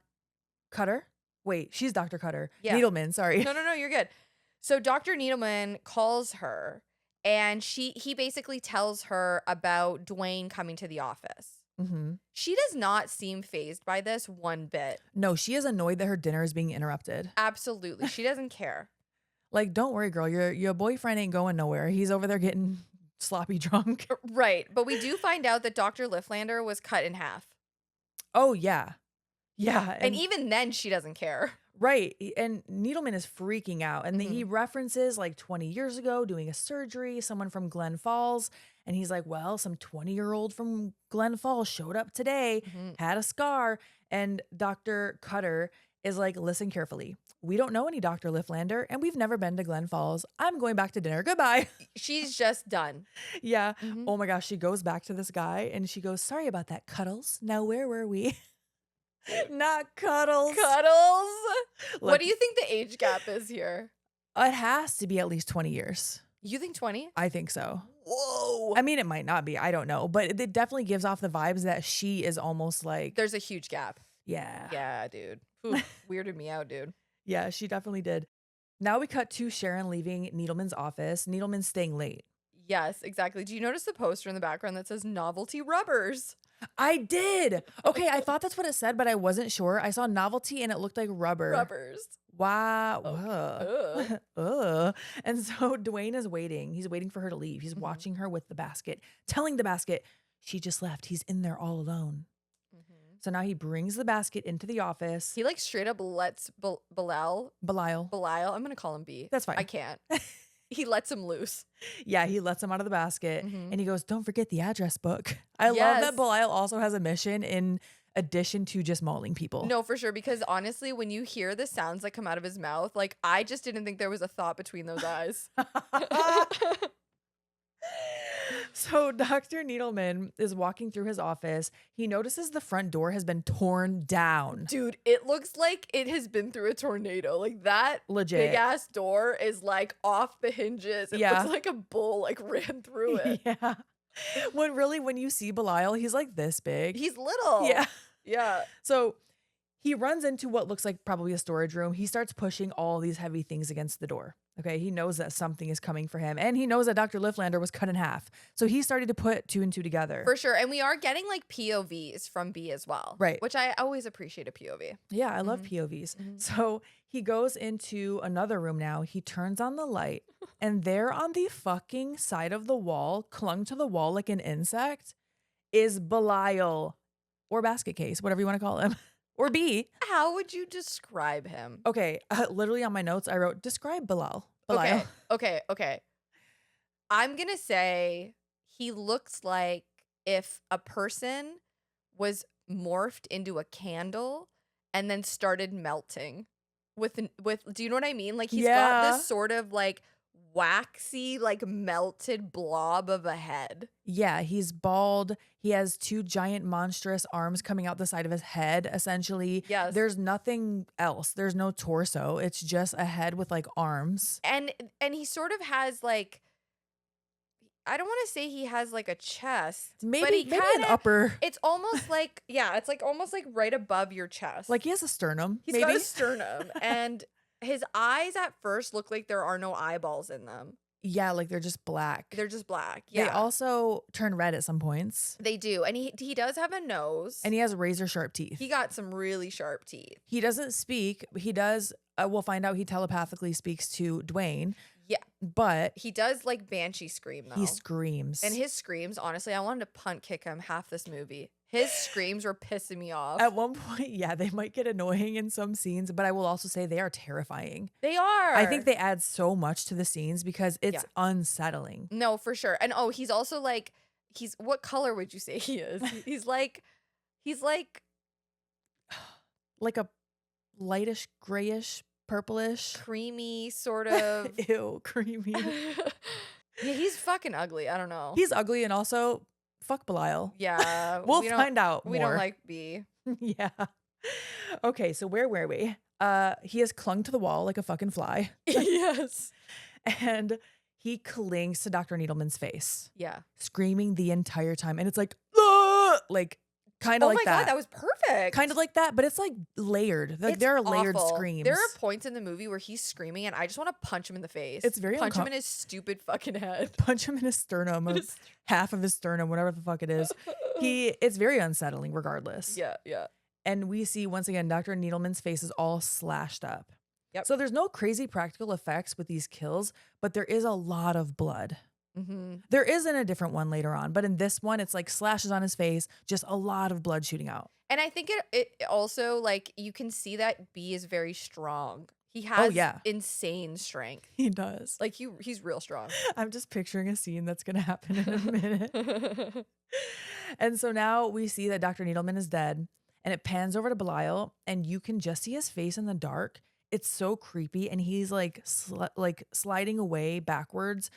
Cutter? Wait, she's Dr. Cutter. Yeah. Needleman, sorry. No, you're good. So Dr. Needleman calls her and he basically tells her about Dwayne coming to the office. She does not seem fazed by this one bit. No, she is annoyed that her dinner is being interrupted. Absolutely. She doesn't care. Like, don't worry, girl. Your boyfriend ain't going nowhere. He's over there getting sloppy drunk. Right. But we do find out that Dr. Lifflander was cut in half. Oh, yeah. Yeah. And even then, she doesn't care. Right. And Needleman is freaking out. And he references like 20 years ago doing a surgery, someone from Glen Falls. And he's like, well, some 20-year-old from Glen Falls showed up today, had a scar. And Dr. Cutter is like, listen carefully. We don't know any Dr. Lifflander, and we've never been to Glen Falls. I'm going back to dinner. Goodbye. She's just done. Yeah. Oh my gosh. She goes back to this guy and she goes, sorry about that, Cuddles. Now, where were we? Not Cuddles. Cuddles? Look, what do you think the age gap is here? It has to be at least 20 years. You think 20? I think so. Whoa. I mean, it might not be. I don't know. But it definitely gives off the vibes that she is almost like... There's a huge gap. Yeah. Yeah, dude. Ooh, weirded me out, dude. Yeah, she definitely did. Now we cut to Sharon leaving Needleman's office. Needleman's staying late. Yes, exactly. Do you notice the poster in the background that says novelty rubbers? I did. Okay, I thought that's what it said, but I wasn't sure. I saw novelty and it looked like rubber. Rubbers. Wow. And so Dwayne is waiting. He's waiting for her to leave. He's watching her with the basket, telling the basket, she just left. He's in there all alone. So now he brings the basket into the office. He like straight up lets Belial. I'm going to call him B. That's fine. I can't. He lets him loose. Yeah, he lets him out of the basket and he goes, don't forget the address book. I love Yes. that Belial also has a mission in addition to just mauling people. No, for sure. Because honestly, when you hear the sounds that come out of his mouth, like I just didn't think there was a thought between those eyes. So Dr. Needleman is walking through his office. He notices the front door has been torn down. Dude, it looks like it has been through a tornado. Like that Legit. big ass door is like off the hinges. It Yeah. looks like a bull like ran through it. Yeah. When you see Belial, he's like this big. He's little. Yeah. Yeah. So he runs into what looks like probably a storage room. He starts pushing all these heavy things against the door. Okay. He knows that something is coming for him. And he knows that Dr. Lifflander was cut in half. So he started to put 2 and 2 together. For sure. And we are getting like POVs from B as well. Right. Which I always appreciate a POV. Yeah, I love POVs. So he goes into another room now. He turns on the light. And there on the fucking side of the wall, clung to the wall like an insect, is Belial. Or basket case, whatever you want to call him. Or B. How would you describe him? Okay, literally on my notes, I wrote, describe Belial. Okay. I'm going to say he looks like if a person was morphed into a candle and then started melting with do you know what I mean? Like he's got this sort of like waxy, like melted blob of a head. Yeah, he's bald. He has 2 giant monstrous arms coming out the side of his head, essentially. Yes. There's nothing else. There's no torso. It's just a head with like arms. And he sort of has like, I don't want to say he has like a chest. Maybe an upper. It's almost like, it's like almost like right above your chest. Like he has a sternum. He's got a sternum. And his eyes at first look like there are no eyeballs in them. Yeah, like they're just black. They're just black. Yeah. They also turn red at some points. They do. And he does have a nose. And he has razor sharp teeth. He got some really sharp teeth. He doesn't speak. He does. We'll find out he telepathically speaks to Dwayne. Yeah. But he does like banshee scream though. He screams. And his screams, honestly, I wanted to punt kick him half this movie. His screams were pissing me off. At one point, yeah, they might get annoying in some scenes, but I will also say they are terrifying. They are. I think they add so much to the scenes because it's unsettling. No, for sure. And he's also like, what color would you say he is? He's like like a lightish, grayish, purplish, creamy sort of. Ew, creamy. Yeah, he's fucking ugly. I don't know. He's ugly, and also fuck Belial. Yeah. we'll find out more. We don't like B. Yeah. Okay, so where were we? He has clung to the wall like a fucking fly. Yes. And he clings to Dr. Needleman's face. Yeah. Screaming the entire time. And it's like, "Ugh!" Like kind of like that. Oh my God, that was perfect. Kind of like that, but it's like layered. Like there are layered screams. There are points in the movie where he's screaming and I just want to punch him in the face. It's very punch him in his stupid fucking head. Punch him in his sternum, half of his sternum, whatever the fuck it is. It's very unsettling regardless. Yeah, yeah. And we see once again Dr. Needleman's face is all slashed up. Yep. So there's no crazy practical effects with these kills, but there is a lot of blood. Mm-hmm. There is in a different one later on, but in this one, it's like slashes on his face, just a lot of blood shooting out. And I think it also, like, you can see that B is very strong. He has insane strength. He does. Like, he's real strong. I'm just picturing a scene that's going to happen in a minute. And so now we see that Dr. Needleman is dead, and it pans over to Belial, and you can just see his face in the dark. It's so creepy, and he's like sliding away backwards.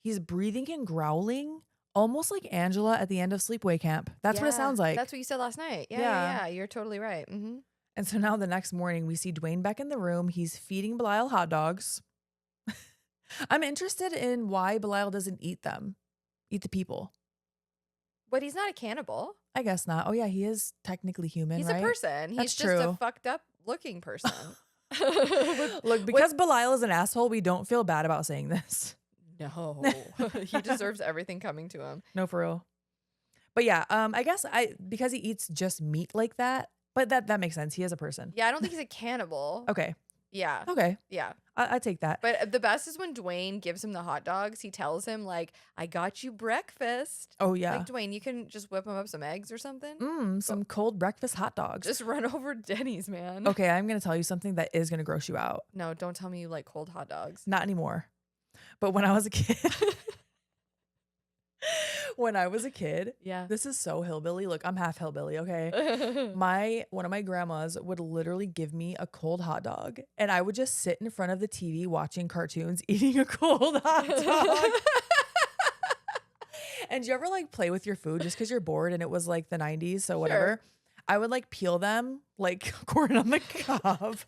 He's breathing and growling, almost like Angela at the end of Sleepaway Camp. That's what it sounds like. That's what you said last night. Yeah. You're totally right. Mm-hmm. And so now the next morning, we see Dwayne back in the room. He's feeding Belial hot dogs. I'm interested in why Belial doesn't eat them, eat the people. But he's not a cannibal. I guess not. Oh, yeah, he is technically human, He's right? a person. He's That's just true. a fucked up looking person. Look, because Belial is an asshole, we don't feel bad about saying this. No, he deserves everything coming to him. No, for real. But yeah, I guess because he eats just meat like that, but that makes sense. He is a person. Yeah, I don't think he's a cannibal. Okay. Yeah. Okay. Yeah. I take that. But the best is when Dwayne gives him the hot dogs. He tells him, like, I got you breakfast. Oh, yeah. Like, Dwayne, you can just whip him up some eggs or something. Some cold breakfast hot dogs. Just run over Denny's, man. Okay, I'm going to tell you something that is going to gross you out. No, don't tell me you like cold hot dogs. Not anymore. But when I was a kid, Yeah. this is so hillbilly. Look, I'm half hillbilly, okay? One of my grandmas would literally give me a cold hot dog, and I would just sit in front of the TV watching cartoons, eating a cold hot dog. And you ever like play with your food just because you're bored and it was like the 90s, so whatever? Sure. I would like peel them like corn on the cob.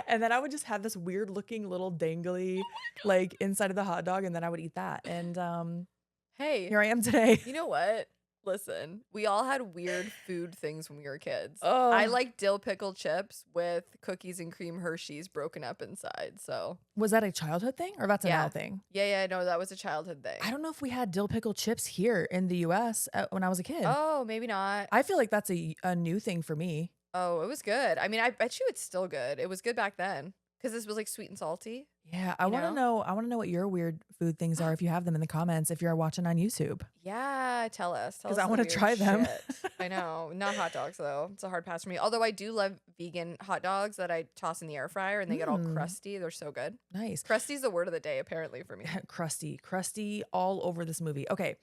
And then I would just have this weird looking little dangly like inside of the hot dog, and then I would eat that. And Hey, here I am today. you know what? Listen, we all had weird food things when we were kids. Oh. I like dill pickle chips with cookies and cream Hershey's broken up inside. So Was that a childhood thing or that's a Yeah. now thing? yeah, no, that was a childhood thing. I don't know if we had dill pickle chips here in the US when I was a kid. Oh, maybe not. I feel like that's a new thing for me. Oh, it was good. I mean, I bet you it's still good. It was good back then because this was like sweet and salty. Yeah, I want to know. I want to know what your weird food things are if you have them in the comments if you're watching on YouTube. Yeah, tell us. Tell 'Cause us I the wanna weird try them. shit. I know. Not hot dogs, though. It's a hard pass for me. Although I do love vegan hot dogs that I toss in the air fryer and they get all crusty. They're so good. Nice. Crusty's the word of the day, apparently, for me. Crusty all over this movie. Okay,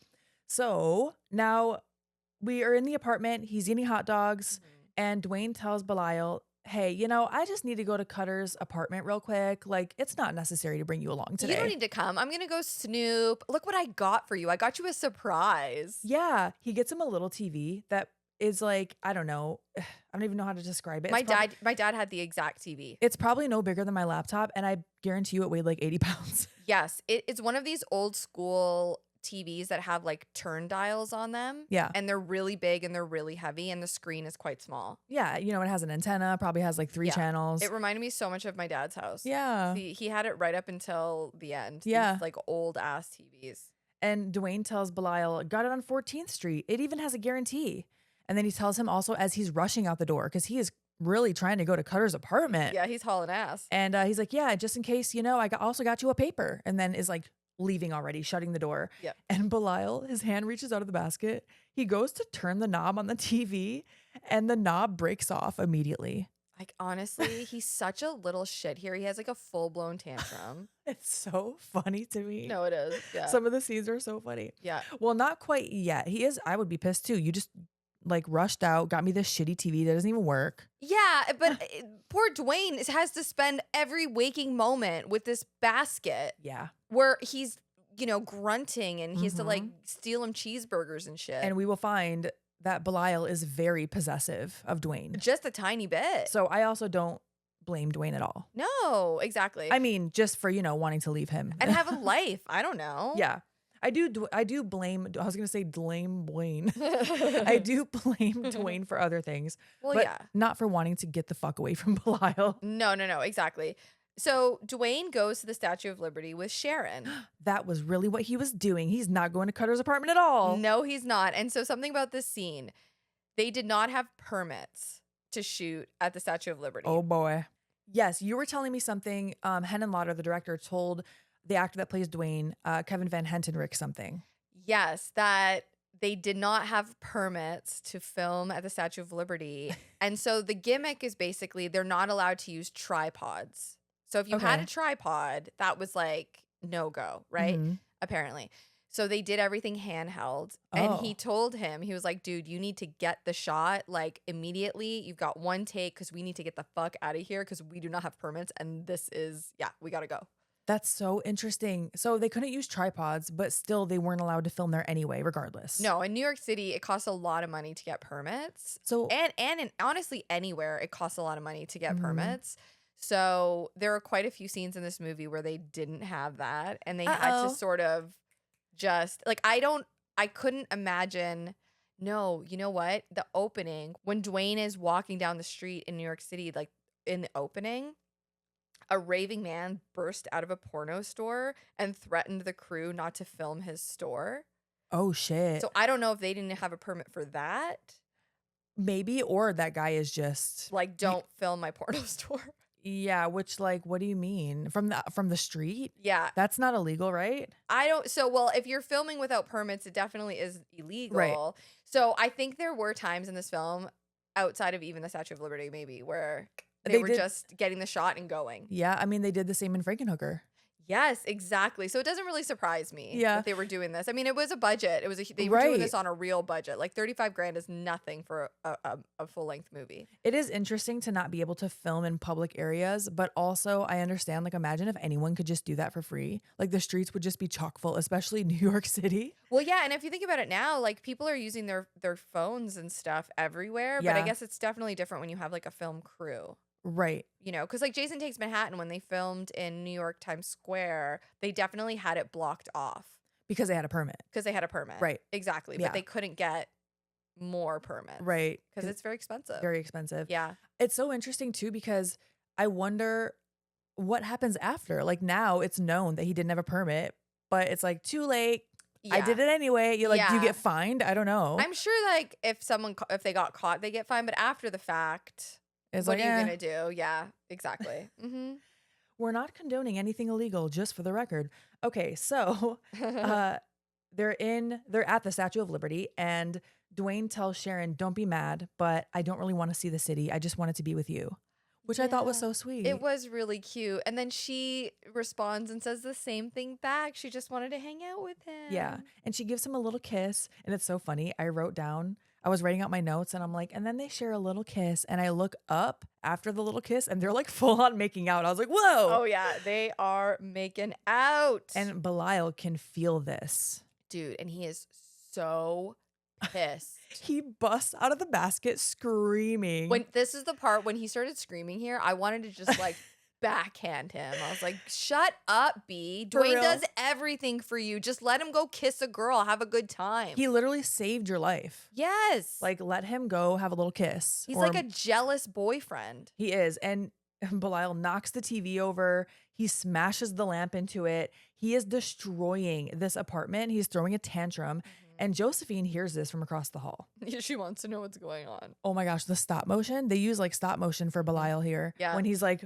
so now we are in the apartment. He's eating hot dogs, and Dwayne tells Belial, hey, I just need to go to Cutter's apartment real quick. Like, it's not necessary to bring you along today. You don't need to come. I'm going to go snoop. Look what I got for you. I got you a surprise. Yeah, he gets him a little TV that is like, I don't know. I don't even know how to describe it. My dad had the exact TV. It's probably no bigger than my laptop, and I guarantee you it weighed like 80 pounds. Yes, it's one of these old school TVs that have like turn dials on them. Yeah. And they're really big and they're really heavy and the screen is quite small. Yeah, it has an antenna, probably has like 3 channels. It reminded me so much of my dad's house. Yeah. He had it right up until the end. Yeah. These, like old ass TVs. And Dwayne tells Belial, got it on 14th Street. It even has a guarantee. And then he tells him also as he's rushing out the door, because he is really trying to go to Cutter's apartment. Yeah, he's hauling ass. And he's like, yeah, just in case, also got you a paper. And then is like leaving already, shutting the door. Yeah. And Belial, his hand reaches out of the basket. He goes to turn the knob on the TV and the knob breaks off immediately. Like, honestly, he's such a little shit here. He has like a full-blown tantrum. It's so funny to me. No, it is. Yeah. Some of the scenes are so funny. Yeah. Well, not quite yet. I would be pissed too. You just like rushed out, got me this shitty TV that doesn't even work. Yeah, but poor Dwayne has to spend every waking moment with this basket. Yeah. Where he's, grunting and he has to like steal him cheeseburgers and shit. And we will find that Belial is very possessive of Dwayne. Just a tiny bit. So I also don't blame Dwayne at all. No, exactly. I mean, just for, wanting to leave him. And have a life. I don't know. Yeah. I do blame, I was going to say blame Dwayne. I do blame Dwayne for other things. Well, but yeah. not for wanting to get the fuck away from Belial. No, exactly. So Dwayne goes to the Statue of Liberty with Sharon. That was really what he was doing. He's not going to Cutter's apartment at all. No, he's not. And so something about this scene, they did not have permits to shoot at the Statue of Liberty. Oh boy. Yes, you were telling me something. Hennon Lauder, the director, told the actor that plays Dwayne, Kevin Van Hentenryck, something. Yes, that they did not have permits to film at the Statue of Liberty. And so the gimmick is basically they're not allowed to use tripods. So if you had a tripod, that was like no go, right? Apparently. So they did everything handheld. And he told him, he was like, dude, you need to get the shot like immediately. You've got one take because we need to get the fuck out of here because we do not have permits. And this is, we got to go. That's so interesting. So they couldn't use tripods, but still they weren't allowed to film there anyway, regardless. No, in New York City, it costs a lot of money to get permits. So and honestly, anywhere, it costs a lot of money to get permits. So there are quite a few scenes in this movie where they didn't have that. And they had to sort of just like, I couldn't imagine. No, you know what? The opening, when Dwayne is walking down the street in New York City, like in the opening, a raving man burst out of a porno store and threatened the crew not to film his store. Oh, shit. So I don't know if they didn't have a permit for that. Maybe, or that guy is just... Like, don't film my porno store. Yeah, which like, what do you mean? From the street? Yeah. That's not illegal, right? Well, if you're filming without permits, it definitely is Right. illegal. So I think there were times in this film, outside of even the Statue of Liberty, maybe, where they They were did. just getting the shot and going. Yeah, I mean, they did the same in Frankenhooker. Yes, exactly. So it doesn't really surprise me Yeah. that they were doing this. I mean, it was a budget. They were doing Right. this on a real budget. Like 35 grand is nothing for a full length movie. It is interesting to not be able to film in public areas, but also I understand, like, imagine if anyone could just do that for free. Like, the streets would just be chock full, especially New York City. Well, yeah, and if you think about it now, like people are using their phones and stuff everywhere, but I Yeah. guess it's definitely different when you have like a film crew. Right. You know, because like Jason Takes Manhattan, when they filmed in New York Times Square, they definitely had it blocked off Because they had a permit. because they had a permit. Right. Exactly. Yeah. But they couldn't get more permits. Right. Because it's very expensive. very expensive. Yeah. It's so interesting too, because I wonder what happens after. Like, now it's known that he didn't have a permit, but it's like too late. I Yeah. did it anyway. You're like, do you Yeah. get fined? I don't know. I'm sure like if they got caught, they get fined. But after the fact, It's what like, are you going to do? Yeah, exactly. we're not condoning anything illegal, just for the record. Okay, so they're at the Statue of Liberty, and Dwayne tells Sharon, "Don't be mad, but I don't really want to see the city. I just wanted to be with you," which I thought was Yeah. so sweet. It was really cute. And then she responds and says the same thing back. She just wanted to hang out with him. Yeah, and she gives him a little kiss, and it's so funny. I was writing out my notes, and I'm like, and then they share a little kiss, and I look up after the little kiss, and they're like full on making out. I was like, whoa. Oh, yeah. They are making out. And Belial can feel this. Dude, and he is so pissed. He busts out of the basket screaming. When this is the part when he started screaming here, I wanted to just like backhand him. I was like, shut up, B. For Dwayne real? does everything for you. Just let him go kiss a girl. Have a good time. He literally saved your life. Yes. Like, let him go have a little kiss. He's Or like a jealous boyfriend. He is. And Belial knocks the TV over. He smashes the lamp into it. He is destroying this apartment. He's throwing a tantrum. And Josephine hears this from across the hall. She wants to know what's going on. Oh my gosh, the stop motion. They use like stop motion for Belial here. Yeah. When he's like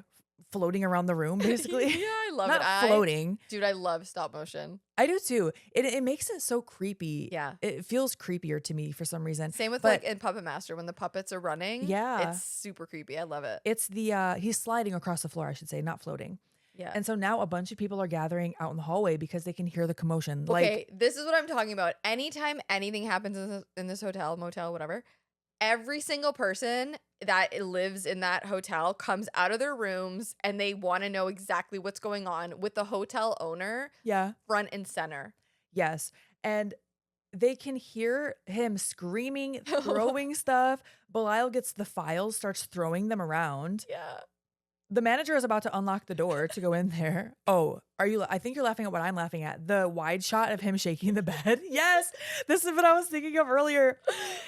floating around the room, basically. Yeah, I love Not it. floating. Dude, I love stop motion. I do too. It makes it so creepy. Yeah. It feels creepier to me for some reason. Same with But like in Puppet Master when the puppets are running. Yeah. It's super creepy. I love it. it's he's sliding across the floor, I should say, not floating. Yeah. And so now a bunch of people are gathering out in the hallway because they can hear the commotion. Okay, this is what I'm talking about. Anytime anything happens in this hotel, motel, whatever, every single person that lives in that hotel comes out of their rooms and they want to know exactly what's going on with the hotel owner Yeah. front and center. Yes. And they can hear him screaming, throwing stuff. Belial gets the files, starts throwing them around. Yeah. The manager is about to unlock the door to go in there. Oh, I think you're laughing at what I'm laughing at. The wide shot of him shaking the bed. Yes, this is what I was thinking of earlier.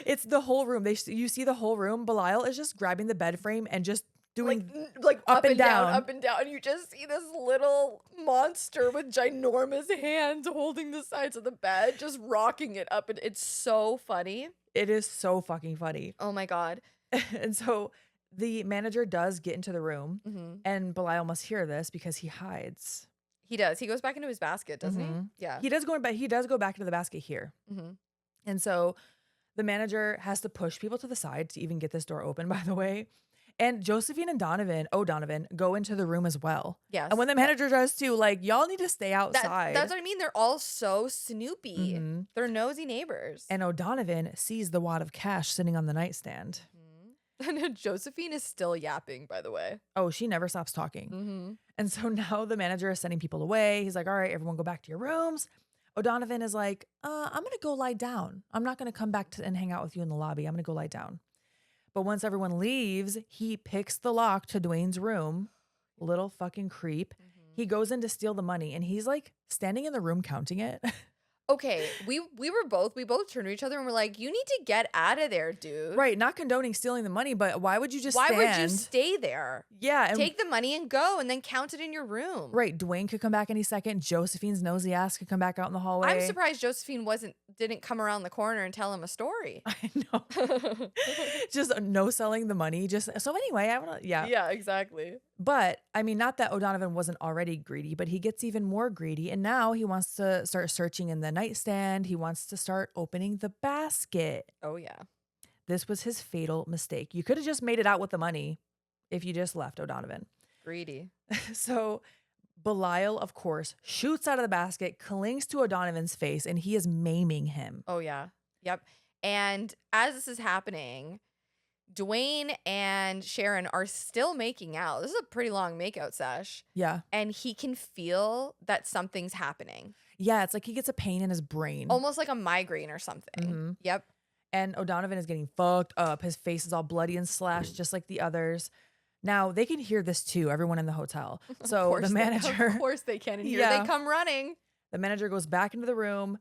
It's the whole room. You see the whole room. Belial is just grabbing the bed frame and just doing Like up and down. up and down. And you just see this little monster with ginormous hands holding the sides of the bed, just rocking it up. And it's so funny. It is so fucking funny. Oh my God. And so the manager does get into the room, and Belial must hear this because he hides. He does. He goes back into his basket, doesn't he? Yeah. He does go back into the basket here. And so the manager has to push people to the side to even get this door open, by the way. And Josephine and Donovan go into the room as well. Yes. And when the manager does too, like, y'all need to stay outside. That's what I mean. They're all so snoopy. They're nosy neighbors. And O'Donovan sees the wad of cash sitting on the nightstand. And Josephine is still yapping, by the way. Oh, she never stops talking. And so now the manager is sending people away. He's like, all right, everyone go back to your rooms. O'Donovan is like, I'm going to go lie down. I'm not going to come back and hang out with you in the lobby. I'm going to go lie down. But once everyone leaves, he picks the lock to Dwayne's room. Little fucking creep. He goes in to steal the money, and he's like standing in the room counting it. Okay, we both turned to each other and we're like, you need to get out of there, dude. Right, not condoning stealing the money, but why would you just Why stand? would you stay there? Yeah. And take the money and go and then count it in your room. Right, Dwayne could come back any second. Josephine's nosy ass could come back out in the hallway. I'm surprised Josephine didn't come around the corner and tell him a story. I know. Just no selling the money. So anyway, yeah. Yeah, exactly. But I mean, not that O'Donovan wasn't already greedy, but he gets even more greedy. And now he wants to start searching in the nightstand. He wants to start opening the basket. Oh, yeah. This was his fatal mistake. You could have just made it out with the money if you just left O'Donovan. Greedy. So Belial, of course, shoots out of the basket, clings to O'Donovan's face, and he is maiming him. Oh, yeah. Yep. And as this is happening, Dwayne and Sharon are still making out. This is a pretty long makeout sesh. Yeah. And he can feel that something's happening. Yeah, it's like he gets a pain in his brain. Almost like a migraine or something. Mm-hmm. Yep. And O'Donovan is getting fucked up. His face is all bloody and slashed, just like the others. Now, they can hear this too, everyone in the hotel. So the manager... Of course they can. And here they come running. The manager goes back into the room,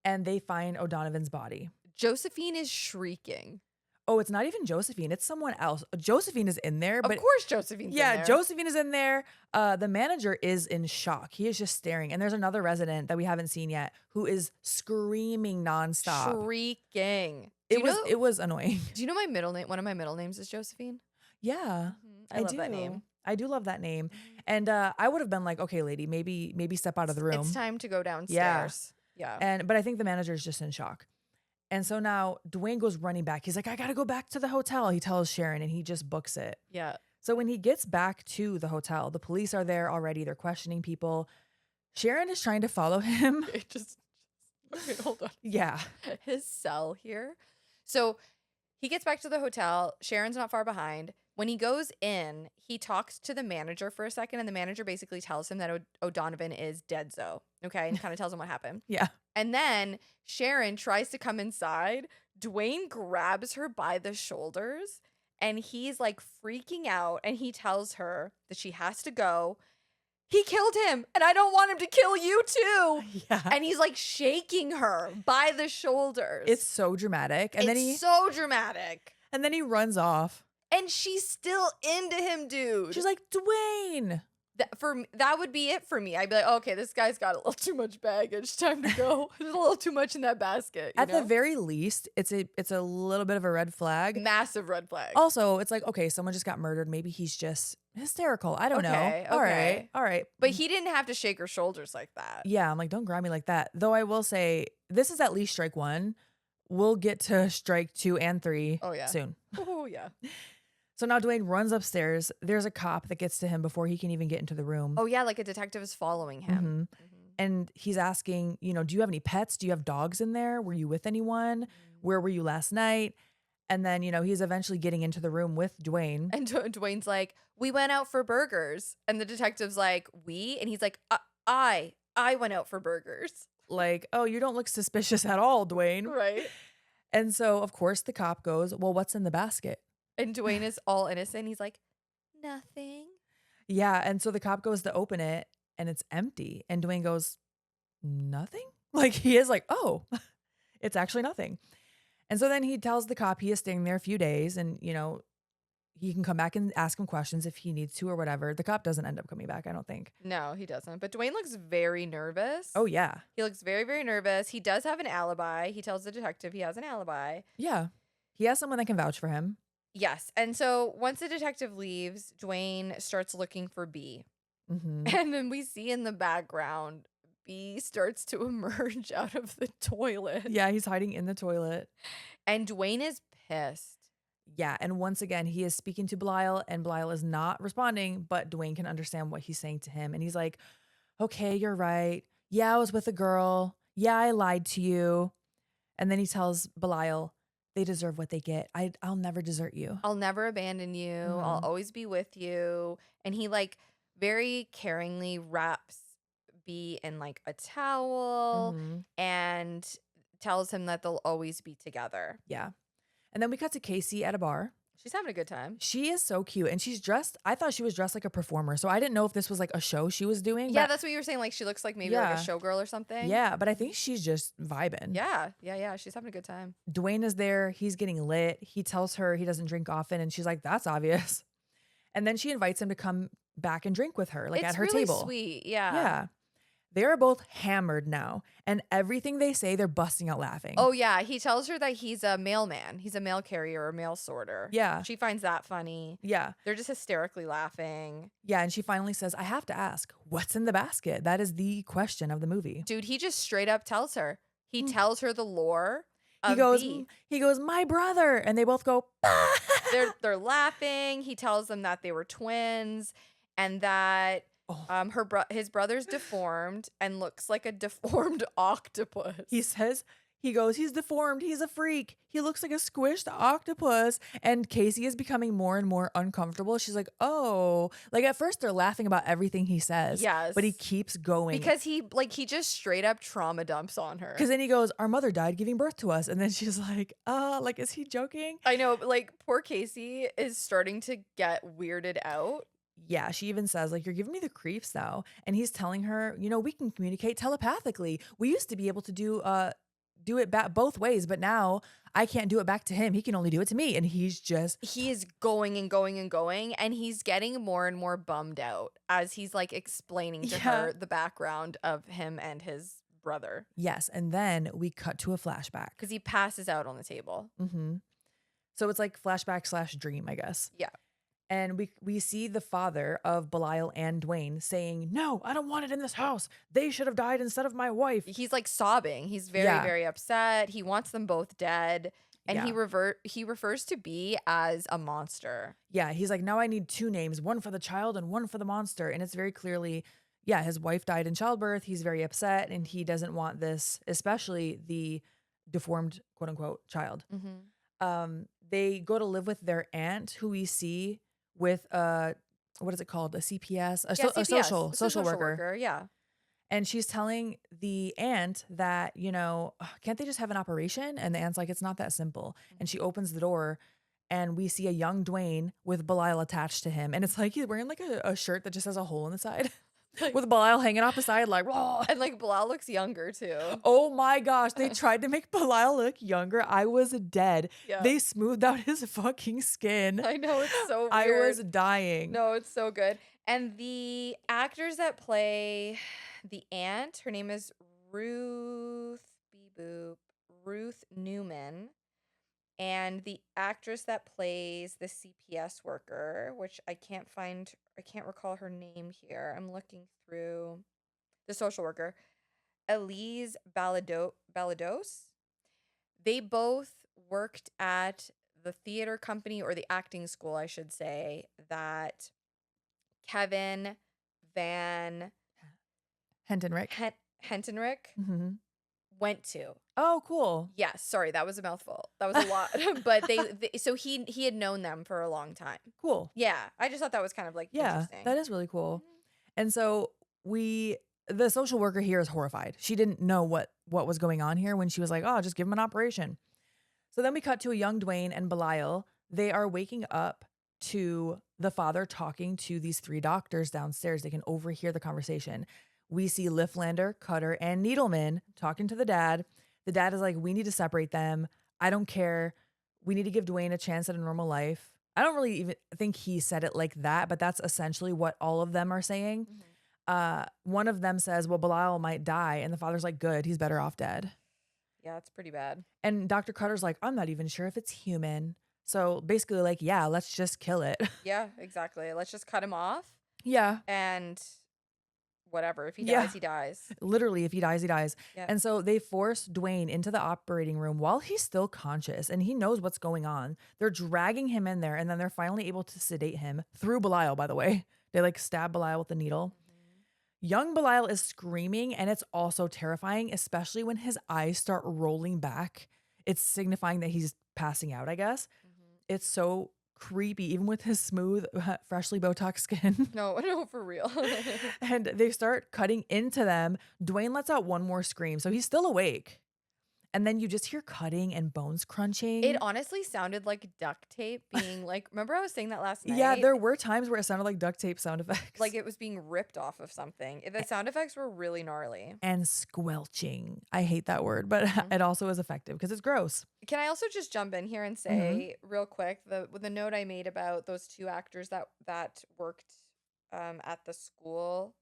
and they find O'Donovan's body. Josephine is shrieking. Oh, it's not even Josephine. It's someone else. Josephine is in there. But of course Josephine's in there. Yeah, Josephine is in there. The manager is in shock. He is just staring. And there's another resident that we haven't seen yet who is screaming nonstop. Shrieking. It was annoying. Do you know my middle name? One of my middle names is Josephine. Yeah. I love that name. I do love that name. And I would have been like, okay, lady, maybe step out of the room. It's time to go downstairs. Yeah. But I think the manager is just in shock. And so now Dwayne goes running back. He's like, I got to go back to the hotel. He tells Sharon, and he just books it. Yeah. So when he gets back to the hotel, the police are there already. They're questioning people. Sharon is trying to follow him. Okay, hold on. Yeah. His cell here. So he gets back to the hotel. Sharon's not far behind. When he goes in, he talks to the manager for a second, and the manager basically tells him that O'Donovan is dead-zo. Okay, and kind of tells him what happened. Yeah. And then Sharon tries to come inside. Dwayne grabs her by the shoulders, and he's like freaking out, and he tells her that she has to go. He killed him, and I don't want him to kill you too. Yeah. And he's like shaking her by the shoulders. It's so dramatic. And it's so dramatic. And then he runs off. And she's still into him, dude. She's like, Dwayne. That would be it for me. I'd be like, okay, this guy's got a little too much baggage. Time to go. There's a little too much in that basket. At the very least, it's a little bit of a red flag. Massive red flag. Also, it's like, okay, someone just got murdered. Maybe he's just hysterical. I don't know. All right. But he didn't have to shake her shoulders like that. Yeah, I'm like, don't grab me like that. Though I will say, this is at least strike one. We'll get to strike 2 and 3 soon. Oh, yeah. So now Dwayne runs upstairs. There's a cop that gets to him before he can even get into the room. Oh, yeah, like a detective is following him. Mm-hmm. And he's asking, do you have any pets? Do you have dogs in there? Were you with anyone? Where were you last night? And then, he's eventually getting into the room with Dwayne. And Dwayne's like, we went out for burgers. And the detective's like, we? And he's like, I went out for burgers. Like, oh, you don't look suspicious at all, Dwayne. Right. And so, of course, the cop goes, well, what's in the basket? And Dwayne is all innocent. He's like, nothing. Yeah. And so the cop goes to open it and it's empty. And Dwayne goes, nothing? Like he is like, oh, it's actually nothing. And so then he tells the cop he is staying there a few days and, he can come back and ask him questions if he needs to or whatever. The cop doesn't end up coming back, I don't think. No, he doesn't. But Dwayne looks very nervous. Oh, yeah. He looks very, very nervous. He does have an alibi. He tells the detective he has an alibi. Yeah. He has someone that can vouch for him. Yes. And so once the detective leaves, Dwayne starts looking for B. Mm-hmm. And then we see in the background, B starts to emerge out of the toilet. Yeah, he's hiding in the toilet. And Dwayne is pissed. Yeah. And once again, he is speaking to Belial and Belial is not responding, but Dwayne can understand what he's saying to him. And he's like, okay, you're right. Yeah, I was with a girl. Yeah, I lied to you. And then he tells Belial, they deserve what they get. I'll never desert you. I'll never abandon you. Mm-hmm. I'll always be with you. And he like very caringly wraps B in like a towel and tells him that they'll always be together. Yeah. And then we cut to Casey at a bar. She's having a good time. She is so cute. And she's dressed, I thought she was dressed like a performer. So I didn't know if this was like a show she was doing. Yeah, that's what you were saying. Like she looks like maybe like a showgirl or something. Yeah, but I think she's just vibing. Yeah. She's having a good time. Dwayne is there. He's getting lit. He tells her he doesn't drink often. And she's like, that's obvious. And then she invites him to come back and drink with her, like at her really table. Sweet. Yeah. Yeah. They are both hammered now, and everything they say, they're busting out laughing. Oh, yeah. He tells her that he's a mailman. He's a mail carrier or mail sorter. Yeah. She finds that funny. Yeah. They're just hysterically laughing. Yeah, and she finally says, I have to ask, what's in the basket? That is the question of the movie. Dude, he just straight up tells her. He Mm. tells her the lore He of goes, B. he goes, my brother. And they both go, They're laughing. He tells them that they were twins and that his brother's deformed and looks like a deformed octopus. He says, he goes, he's deformed. He's a freak. He looks like a squished octopus. And Casey is becoming more and more uncomfortable. She's like, oh, like at first they're laughing about everything he says. Yes. But he keeps going. Because he just straight up trauma dumps on her. Because then he goes, our mother died giving birth to us. And then she's like, is he joking? I know, but like poor Casey is starting to get weirded out. Yeah, she even says, like, you're giving me the creeps now. And he's telling her, we can communicate telepathically. We used to be able to do it back both ways, but now I can't do it back to him. He can only do it to me. And he is going and going and going, and he's getting more and more bummed out as he's like explaining to her the background of him and his brother. Yes, and then we cut to a flashback. Because he passes out on the table. Mm-hmm. So it's like flashback / dream, I guess. Yeah. And we see the father of Belial and Dwayne saying, no, I don't want it in this house. They should have died instead of my wife. He's like sobbing. He's very, very upset. He wants them both dead. And he refers to B as a monster. Yeah, he's like, now I need 2 names, one for the child and one for the monster. And it's very clearly, his wife died in childbirth. He's very upset and he doesn't want this, especially the deformed, quote unquote, child. Mm-hmm. They go to live with their aunt, who we see with what is it called? A CPS, a social worker. Yeah. And she's telling the aunt that, can't they just have an operation? And the aunt's like, it's not that simple. And she opens the door and we see a young Dwayne with Belial attached to him. And it's like he's wearing like a shirt that just has a hole in the side with Belial hanging off the side like, raw. And like Belial looks younger too. Oh my gosh. They tried to make Belial look younger. I was dead. Yeah. They smoothed out his fucking skin. I know, it's so weird. I was dying. No, it's so good. And the actors that play the aunt, her name is Ruth Newman. And the actress that plays the CPS worker, which I can't recall her name here. I'm looking through the social worker, Elise Balados. They both worked at the theater company, or the acting school, I should say, that Kevin Van Hentenrick mm-hmm. went to. Oh, cool. Yes, sorry, that was a mouthful. That was a lot. But so he had known them for a long time. Cool. Yeah, I just thought that was kind of like interesting. That is really cool. Mm-hmm. And so the social worker here is horrified. She didn't know what was going on here when she was like, oh, just give him an operation. So then we cut to a young Dwayne and Belial. They are waking up to the father talking to these 3 doctors downstairs. They can overhear the conversation. We see Lifflander, Cutter, and Needleman talking to the dad. The dad is like, we need to separate them. I don't care. We need to give Dwayne a chance at a normal life. I don't really even think he said it like that, but that's essentially what all of them are saying. Mm-hmm. One of them says, well, Belial might die. And the father's like, good, he's better off dead. Yeah, it's pretty bad. And Dr. Cutter's like, I'm not even sure if it's human. So basically like, yeah, let's just kill it. Yeah, exactly. Let's just cut him off. Yeah. And whatever. If he dies, he dies. Literally, if he dies, he dies. Yeah. And so they force Dwayne into the operating room while he's still conscious and he knows what's going on. They're dragging him in there and then they're finally able to sedate him through Belial, by the way. They like stab Belial with the needle. Mm-hmm. Young Belial is screaming and it's also terrifying, especially when his eyes start rolling back. It's signifying that he's passing out, I guess. Mm-hmm. It's so creepy, even with his smooth, freshly Botox skin. No, for real. And they start cutting into them. Dwayne lets out one more scream, so he's still awake. And then you just hear cutting and bones crunching. It honestly sounded like duct tape being like, remember I was saying that last night? Yeah, there were times where it sounded like duct tape sound effects. Like it was being ripped off of something. The sound effects were really gnarly. And squelching. I hate that word, but it also is effective because it's gross. Can I also just jump in here and say real quick, the note I made about those 2 actors that worked at the school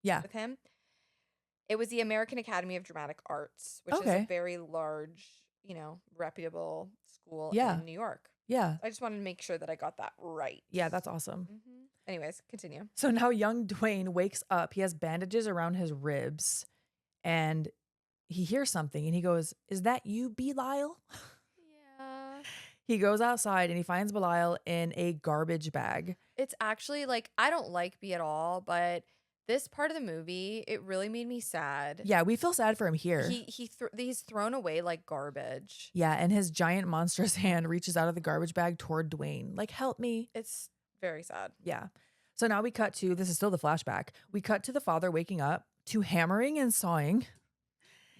with him? It was the American Academy of Dramatic Arts, which is a very large, reputable school in New York. Yeah. I just wanted to make sure that I got that right. Yeah, that's awesome. Anyways, continue. So now young Dwayne wakes up. He has bandages around his ribs and he hears something and he goes, "Is that you, Belial?" Yeah. He goes outside and he finds Belial in a garbage bag. It's actually like, I don't like B at all, but this part of the movie, it really made me sad. Yeah, we feel sad for him here. He's thrown away like garbage. Yeah, and his giant monstrous hand reaches out of the garbage bag toward Dwayne. Like, help me. It's very sad. Yeah. So now we cut to, this is still the flashback. We cut to the father waking up to hammering and sawing.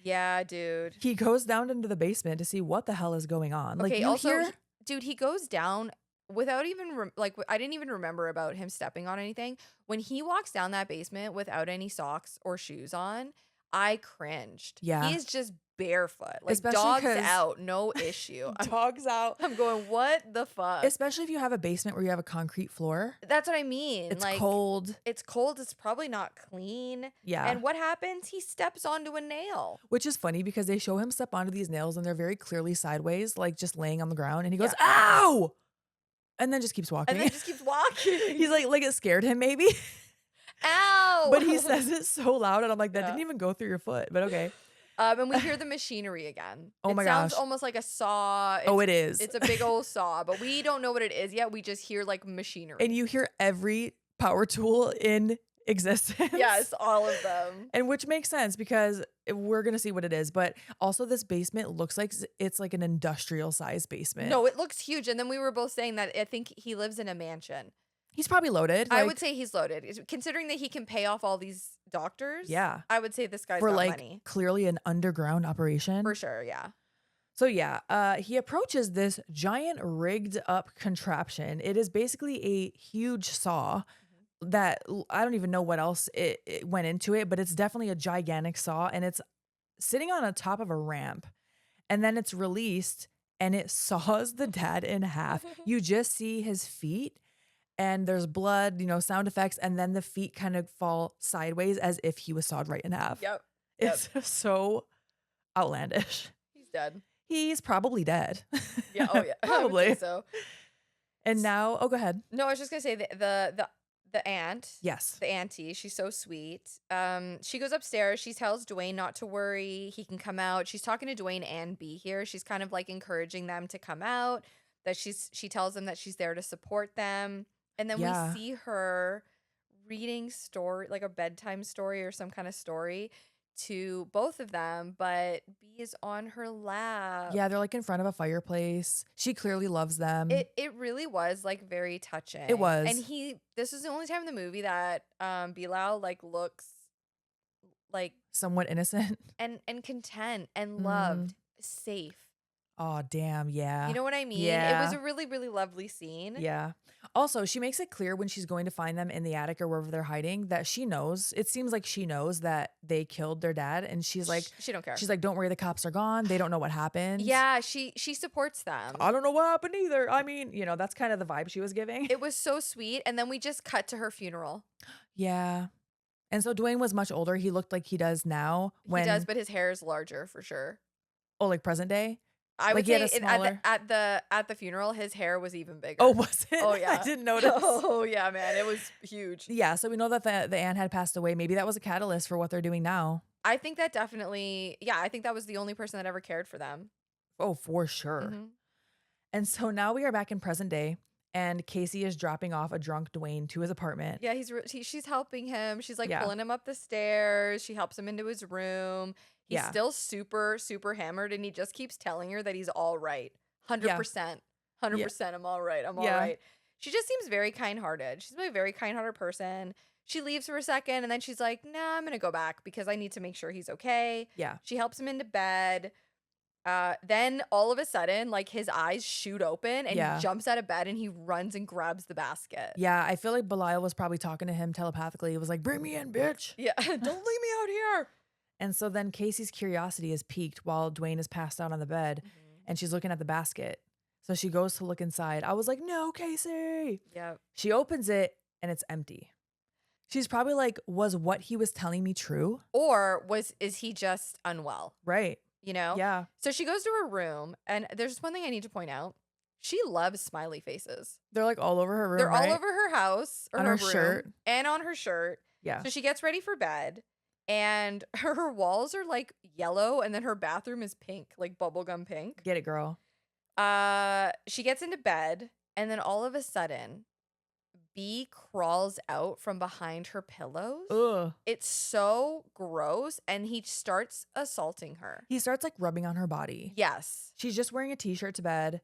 Yeah, dude. He goes down into the basement to see what the hell is going on. Okay, like, also, dude, he goes down without even, I didn't even remember about him stepping on anything. When he walks down that basement without any socks or shoes on, I cringed. Yeah. He is just barefoot. Like, Especially dogs out, no issue. Dogs out. I'm going, what the fuck? Especially if you have a basement where you have a concrete floor. That's what I mean. It's like, cold. It's cold. It's probably not clean. Yeah. And what happens? He steps onto a nail. Which is funny because they show him step onto these nails and they're very clearly sideways, like just laying on the ground. And he goes, "Ow!" And then just keeps walking. He's like it scared him maybe. Ow! But he says it so loud and I'm like, that didn't even go through your foot, but okay. And we hear the machinery again. Oh my gosh. It sounds almost like a saw. It is. It's a big old saw, but we don't know what it is yet. We just hear like machinery. And you hear every power tool in existence. Yes, all of them. And which makes sense because we're going to see what it is. But also this basement looks like it's like an industrial size basement. No, it looks huge. And then we were both saying that I think he lives in a mansion. He's probably loaded. I would say he's loaded. Considering that he can pay off all these doctors. Yeah. I would say this guy's for got like money. Clearly an underground operation. For sure, yeah. So yeah, he approaches this giant rigged up contraption. It is basically a huge saw that I don't even know what else it went into it, but it's definitely a gigantic saw and it's sitting on the top of a ramp. And then it's released and it saws the dad in half. You just see his feet and there's blood, sound effects, and then the feet kind of fall sideways as if he was sawed right in half. Yep. It's so outlandish. He's dead. He's probably dead. Yeah. Oh yeah. Probably. I would say so. And now, go ahead. No, I was just gonna say the aunt. Yes. The auntie. She's so sweet. She goes upstairs. She tells Dwayne not to worry. He can come out. She's talking to Dwayne and B here. She's kind of like encouraging them to come out. That she tells them that she's there to support them. And then we see her reading like a bedtime story or some kind of story to both of them, but B is on her lap. Yeah, they're like in front of a fireplace. She clearly loves them. It really was like very touching. It was. And this is the only time in the movie that Belial like looks like somewhat innocent and content and loved, safe. Oh, damn. Yeah. You know what I mean? Yeah. It was a really, really lovely scene. Yeah. Also, she makes it clear when she's going to find them in the attic or wherever they're hiding that she knows. It seems like she knows that they killed their dad. And she's like, she don't care. She's like, don't worry, the cops are gone. They don't know what happened. Yeah. She supports them. I don't know what happened either. I mean, that's kind of the vibe she was giving. It was so sweet. And then we just cut to her funeral. Yeah. And so Dwayne was much older. He looked like he does now. He does, but his hair is larger for sure. Oh, like present day? I would like say at the funeral, his hair was even bigger. Oh, was it? Oh yeah, I didn't notice. Oh yeah, man, it was huge. Yeah, so we know that the aunt had passed away. Maybe that was a catalyst for what they're doing now. I think that definitely. Yeah, I think that was the only person that ever cared for them. Oh, for sure. And so now we are back in present day, and Casey is dropping off a drunk Dwayne to his apartment. Yeah, she's helping him. She's like pulling him up the stairs. She helps him into his room. He's still super, super hammered, and he just keeps telling her that he's all right. 100%. 100%. I'm all right. I'm all right. She just seems very kind-hearted. She's a very kind-hearted person. She leaves for a second, and then she's like, nah, I'm going to go back because I need to make sure he's okay. Yeah. She helps him into bed. Then all of a sudden, like his eyes shoot open, and he jumps out of bed, and he runs and grabs the basket. Yeah, I feel like Belial was probably talking to him telepathically. He was like, bring me in, bitch. Yeah, don't leave me out here. And so then Casey's curiosity is piqued while Dwayne is passed out on the bed and she's looking at the basket. So she goes to look inside. I was like, no, Casey. Yeah. She opens it and it's empty. She's probably like, was what he was telling me true? Or is he just unwell? Right. You know? Yeah. So she goes to her room, and there's just one thing I need to point out. She loves smiley faces. They're like all over her room, They're all right? over her house or On her her room shirt. and on her shirt. Yeah. So she gets ready for bed, and her walls are like yellow, and then her bathroom is pink, like bubblegum pink. Get it, girl. She gets into bed, and then all of a sudden, B crawls out from behind her pillows. Ugh. It's so gross, and he starts assaulting her. He starts like rubbing on her body. Yes. She's just wearing a t-shirt to bed.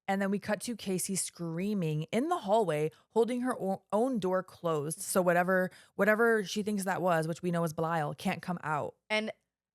And then we cut to Casey screaming in the hallway, holding her own door closed. So whatever she thinks that was, which we know is Belial, can't come out. And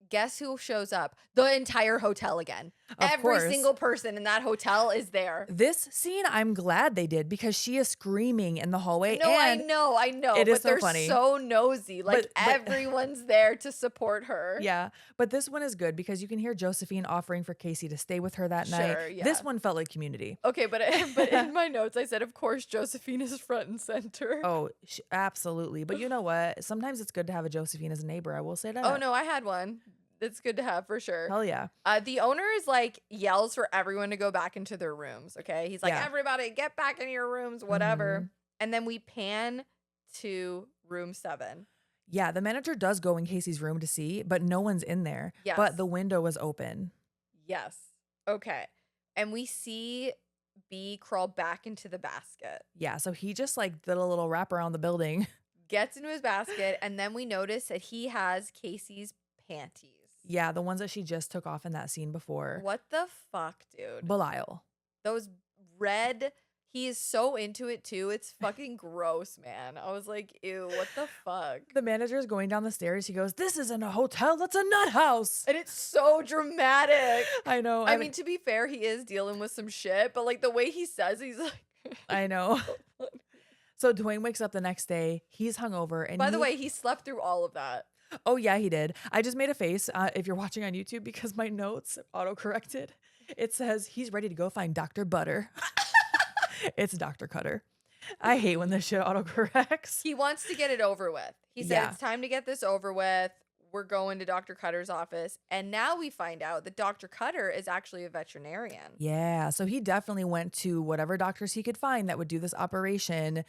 guess who shows up? The entire hotel again. Of Every course. single person in that hotel is there. This scene, I'm glad they did because she is screaming in the hallway. No, and I know. It is but they're so funny. so nosy. Like But- everyone's there to support her. Yeah, but this one is good because you can hear Josephine offering for Casey to stay with her that Sure, night. yeah. This one felt like Community. Okay, but in my notes I said, of course, Josephine is front and center. Oh, absolutely. But you know what? Sometimes it's good to have a Josephine as a neighbor. I will say that. Oh no, I had one. It's good to have for sure. Hell yeah. The owner is like yells for everyone to go back into their rooms. Okay, he's like, Yeah. everybody get back in your rooms, whatever. And then we pan to room 7. Yeah, the manager does go in Casey's room to see, but no one's in there. Yes. But the window was open. Yes. Okay. And we see B crawl back into the basket, Yeah, so he just like did a little wrap around the building. gets into his basket, and then we notice that he has Casey's panties. Yeah, the ones that she just took off in that scene before. What the fuck, dude? Belial. Those red, he is so into it too. It's fucking gross, man. I was like, ew, what the fuck? The manager's going down the stairs. He goes, "This isn't a hotel. That's a nut house." And it's so dramatic. I know. I mean, to be fair, he is dealing with some shit, but like the way he says, he's like, I know. So Dwayne wakes up the next day. He's hungover. And by the way, he slept through all of that. Oh, yeah, he did. I just made a face if you're watching on YouTube because my notes auto-corrected. It says he's ready to go find Dr. Butter. It's Dr. Cutter. I hate when this shit autocorrects. He wants to get it over with. He said, Yeah. it's time to get this over with. We're going to Dr. Cutter's office. And now we find out that Dr. Cutter is actually a veterinarian. Yeah, so he definitely went to whatever doctors he could find that would do this operation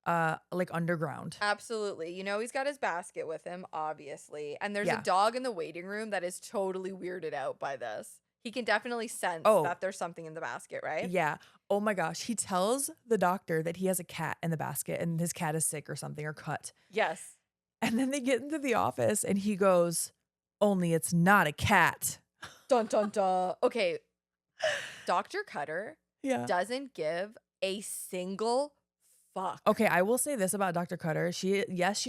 like underground. Absolutely. You know, he's got his basket with him, obviously. And there's Yeah. a dog in the waiting room that is totally weirded out by this. He can definitely sense Oh. that there's something in the basket, right? Yeah. Oh my gosh. He tells the doctor that he has a cat in the basket and his cat is sick or something or cut. Yes. And then they get into the office and he goes, "Only it's not a cat." Dun, dun, dun. Okay. Dr. Cutter Yeah. doesn't give a single fuck. Okay, I will say this about Dr. Cutter. She's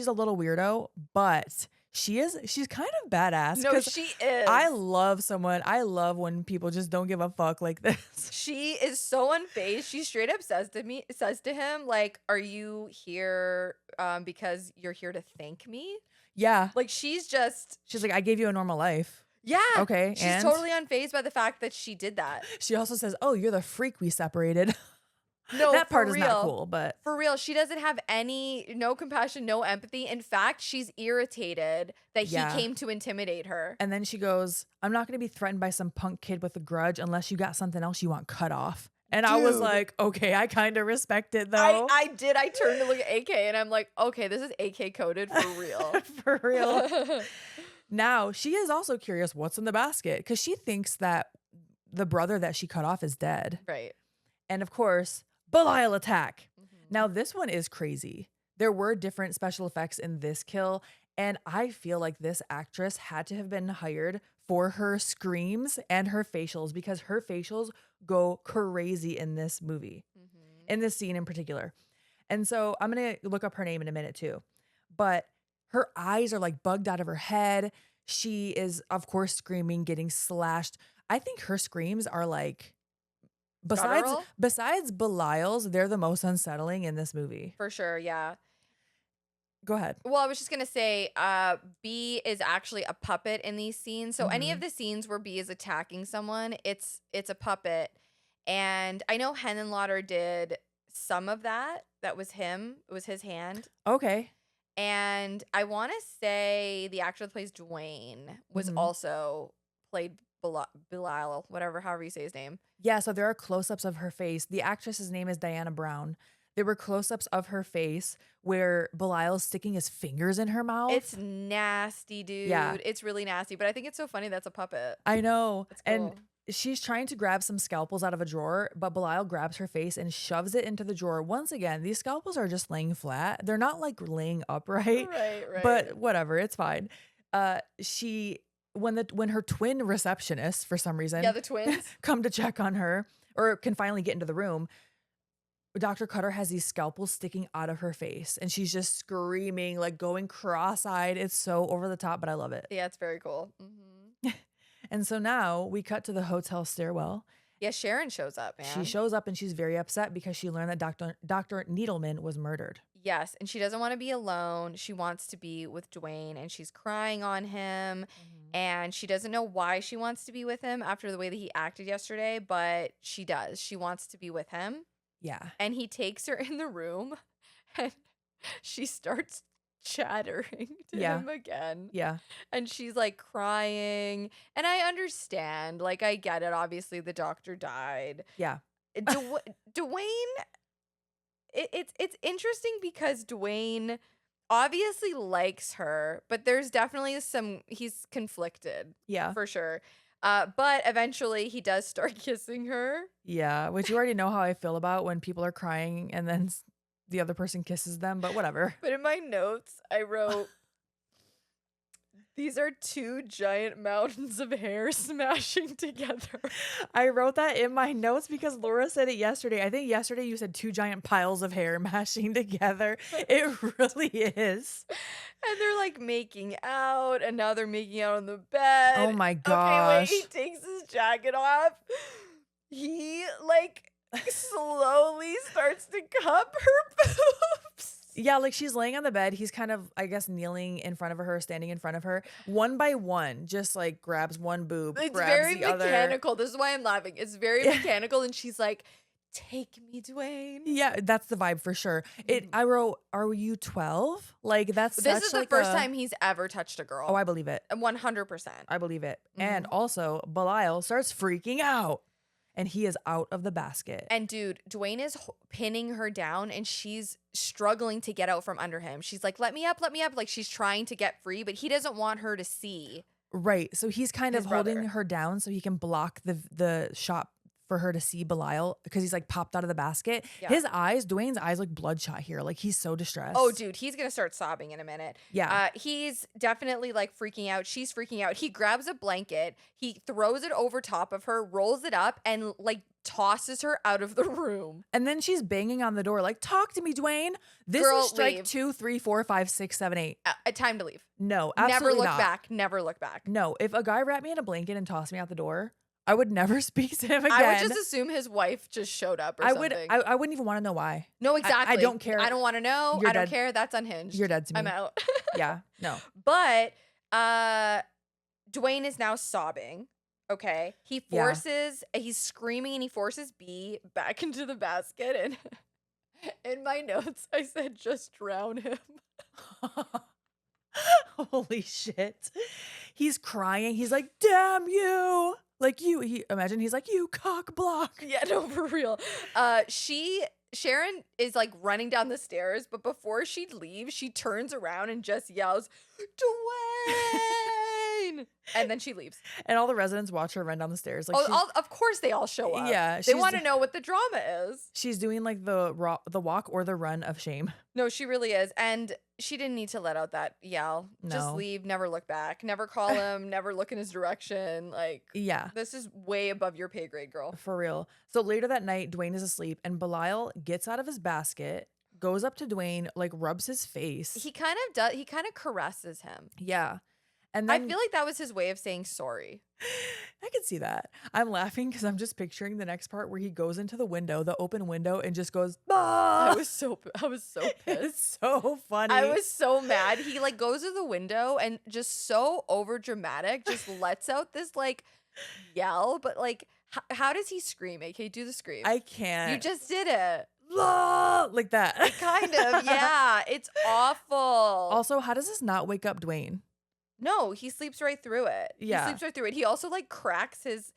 a little weirdo, but she's kind of badass. No, 'Cause she is. I love when people just don't give a fuck like this. She is so unfazed. She straight up says to him, like, "Are you here because you're here to thank me?" Yeah. Like she's She's like, "I gave you a normal life." yeah. Okay, She's and? totally unfazed by the fact that she did that. She also says, "Oh, you're the freak we separated." No, That part for is real. not cool, but For real, she doesn't have no compassion, no empathy. In fact, she's irritated that he Yeah. came to intimidate her. and then she goes, "I'm not going to be threatened by some punk kid with a grudge unless you got something else you want cut off." And I was Dude. like, "Okay, I kind of respect it though." I did. I turned to look at AK and I'm like, okay, this is AK coded for real. For real. Now, she is also curious what's in the basket because she thinks that the brother that she cut off is dead. Right. And of course, Belial attack. Mhm. Now, this one is crazy. There were different special effects in this kill, and I feel like this actress had to have been hired for her screams and her facials because her facials go crazy in this movie, Mhm. in this scene in particular. And so I'm going to look up her name in a minute too. But her eyes are like bugged out of her head. She is, of course, screaming, getting slashed. I think her screams are like, Guttural? besides Belial's, they're the most unsettling in this movie. For sure, yeah. Go ahead. Well, I was just gonna say, B is actually a puppet in these scenes. So any Mhm. of the scenes where B is attacking someone, it's a puppet. And I know Henenlotter did some of that. That was him. It was his hand. Okay. And I want to say the actor that plays Dwayne was Mhm. also played Belial, whatever, however you say his name. Yeah, so there are close-ups of her face. The actress's name is Diana Brown. There were close-ups of her face where Belial's sticking his fingers in her It's mouth. nasty, Yeah, dude. It's really nasty, but I think it's so funny that's a puppet. I know. That's And cool. she's trying to grab some scalpels out of a drawer, but Belial grabs her face and shoves it into the drawer. Once again, these scalpels are just laying flat. They're not like laying upright, Right, right. but whatever, it's fine. She when her twin receptionists for some Yeah, reason the twins. come to check on her or can finally get into the room, Dr. Cutter has these scalpels sticking out of her face and she's just screaming, like going cross-eyed. It's so over the top, but I love it. Yeah, it's very cool. And so now we cut to the hotel stairwell. Yeah, Sharon shows up, She man. shows up and she's very upset because she learned that Dr. Needleman was murdered. Yes, and she doesn't want to be alone. She wants to be with Dwayne, and she's crying on him. And she doesn't know why she wants to be with him after the way that he acted yesterday, but she does. She wants to be with him. Yeah. And he takes her in the room, and she starts chattering to Yeah. him again. Yeah. And she's like crying. And I understand. Like, I get it. Obviously, the doctor died. Yeah. Dwayne, it's interesting because Dwayne obviously likes her, but there's definitely he's conflicted Yeah. for sure. But eventually he does start kissing her. Yeah. Which you already know how I feel about when people are crying and then the other person kisses them, but whatever. But in my notes, I wrote, these are two giant mountains of hair smashing together. I wrote that in my notes because Laura said it yesterday. I think yesterday you said two giant piles of hair mashing together. It really is. And they're like making out, and now they're making out on the bed. Oh my Okay, gosh. wait, he takes his jacket off. He like slowly starts to cup her boobs. Yeah, like she's laying on the bed. He's kind of, I guess, kneeling in front of her, standing in front of her. One by one, just like grabs one boob, It's grabs very the other. mechanical. This is why I'm laughing. It's very mechanical, and she's like, "Take me, Dwayne." Yeah, that's the vibe for sure. I wrote, "Are you 12?" Like that's This such is the like first a- time he's ever touched a girl. Oh, I believe it. 100%. I believe it. And also, Belial starts freaking out, and he is out of the basket. And dude, Dwayne is pinning her down, and she's struggling to get out from under him. She's like, let me up. Like she's trying to get free, but he doesn't want her to see. Right. So he's kind of His holding brother. her down so he can block the shot for her to see Belial because he's like popped out of the basket. Yeah. His eyes, Dwayne's eyes look bloodshot here. Like he's so distressed. Oh, dude, he's going to start sobbing in a minute. Yeah. He's definitely like freaking out. She's freaking out. He grabs a blanket, he throws it over top of her, rolls it up, and like tosses her out of the room. And then she's banging on the door like, talk to me, Dwayne. This Girl, is strike leave. 2, 3, 4, 5, 6, 7, 8. Time to leave. No, Never absolutely look not. back. Never look back. No, if a guy wrapped me in a blanket and tossed me out the door, I would never speak to him again. I would just assume his wife just showed up or something. I wouldn't even want to know why. No, exactly. I don't care. I don't want to know. You're I don't dead. care. That's unhinged. You're dead to me. I'm out. Yeah, no. But Dwayne is now sobbing. Okay. He's screaming and he forces B back into the basket. And in my notes, I said, just drown him. Holy shit. He's crying. He's like, damn you. Like imagine he's like, you cock block. Yeah, no, for real. Sharon is like running down the stairs, but before she leaves, she turns around and just yells, Dwayne! And then she leaves. And all the residents watch her run down the stairs. Like Of course they all show up. Yeah, They want to know what the drama is. she's doing like the walk or the run of shame. No, she really is. And she didn't need to let out that yell. Just No. leave, never look back, never call him, never look in his direction. Like, Yeah. this is way above your pay grade, girl. For real. So later that night, Dwayne is asleep and Belial gets out of his basket, goes up to Dwayne, like rubs his face. He kind of does. He kind of caresses him. Yeah. And I then feel like that was his way of saying sorry. I can see that. I'm laughing because I'm just picturing the next part where he goes into the window, the open window, and just goes, ah! I was so pissed. It's so funny. I was so mad. He like goes to the window and just so over dramatic, just lets out this like yell. But like, how does he scream? Okay, do the scream. I can't. You just did it. like that. Kind of, yeah. It's awful. Also, how does this not wake up Dwayne? No, he sleeps right through it. Yeah. He sleeps right through it. He also like cracks his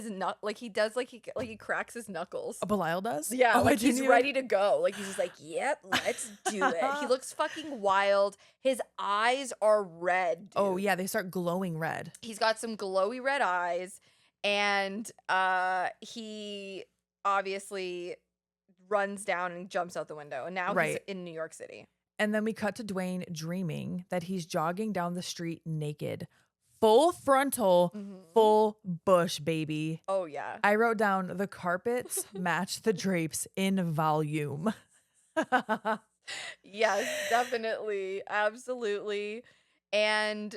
nut, like he does, like he cracks his knuckles. Belial does? Yeah, Oh, like he's ready to go. Like he's just like, yep, let's do it. He looks fucking wild. His eyes are red, dude. Oh yeah, they start glowing red. He's got some glowy red eyes, and he obviously runs down and jumps out the window. And now he's in New York City. And then we cut to Dwayne dreaming that he's jogging down the street naked. Full frontal, full bush, baby. Oh, yeah. I wrote down the carpets match the drapes in volume. Yes, definitely. Absolutely. And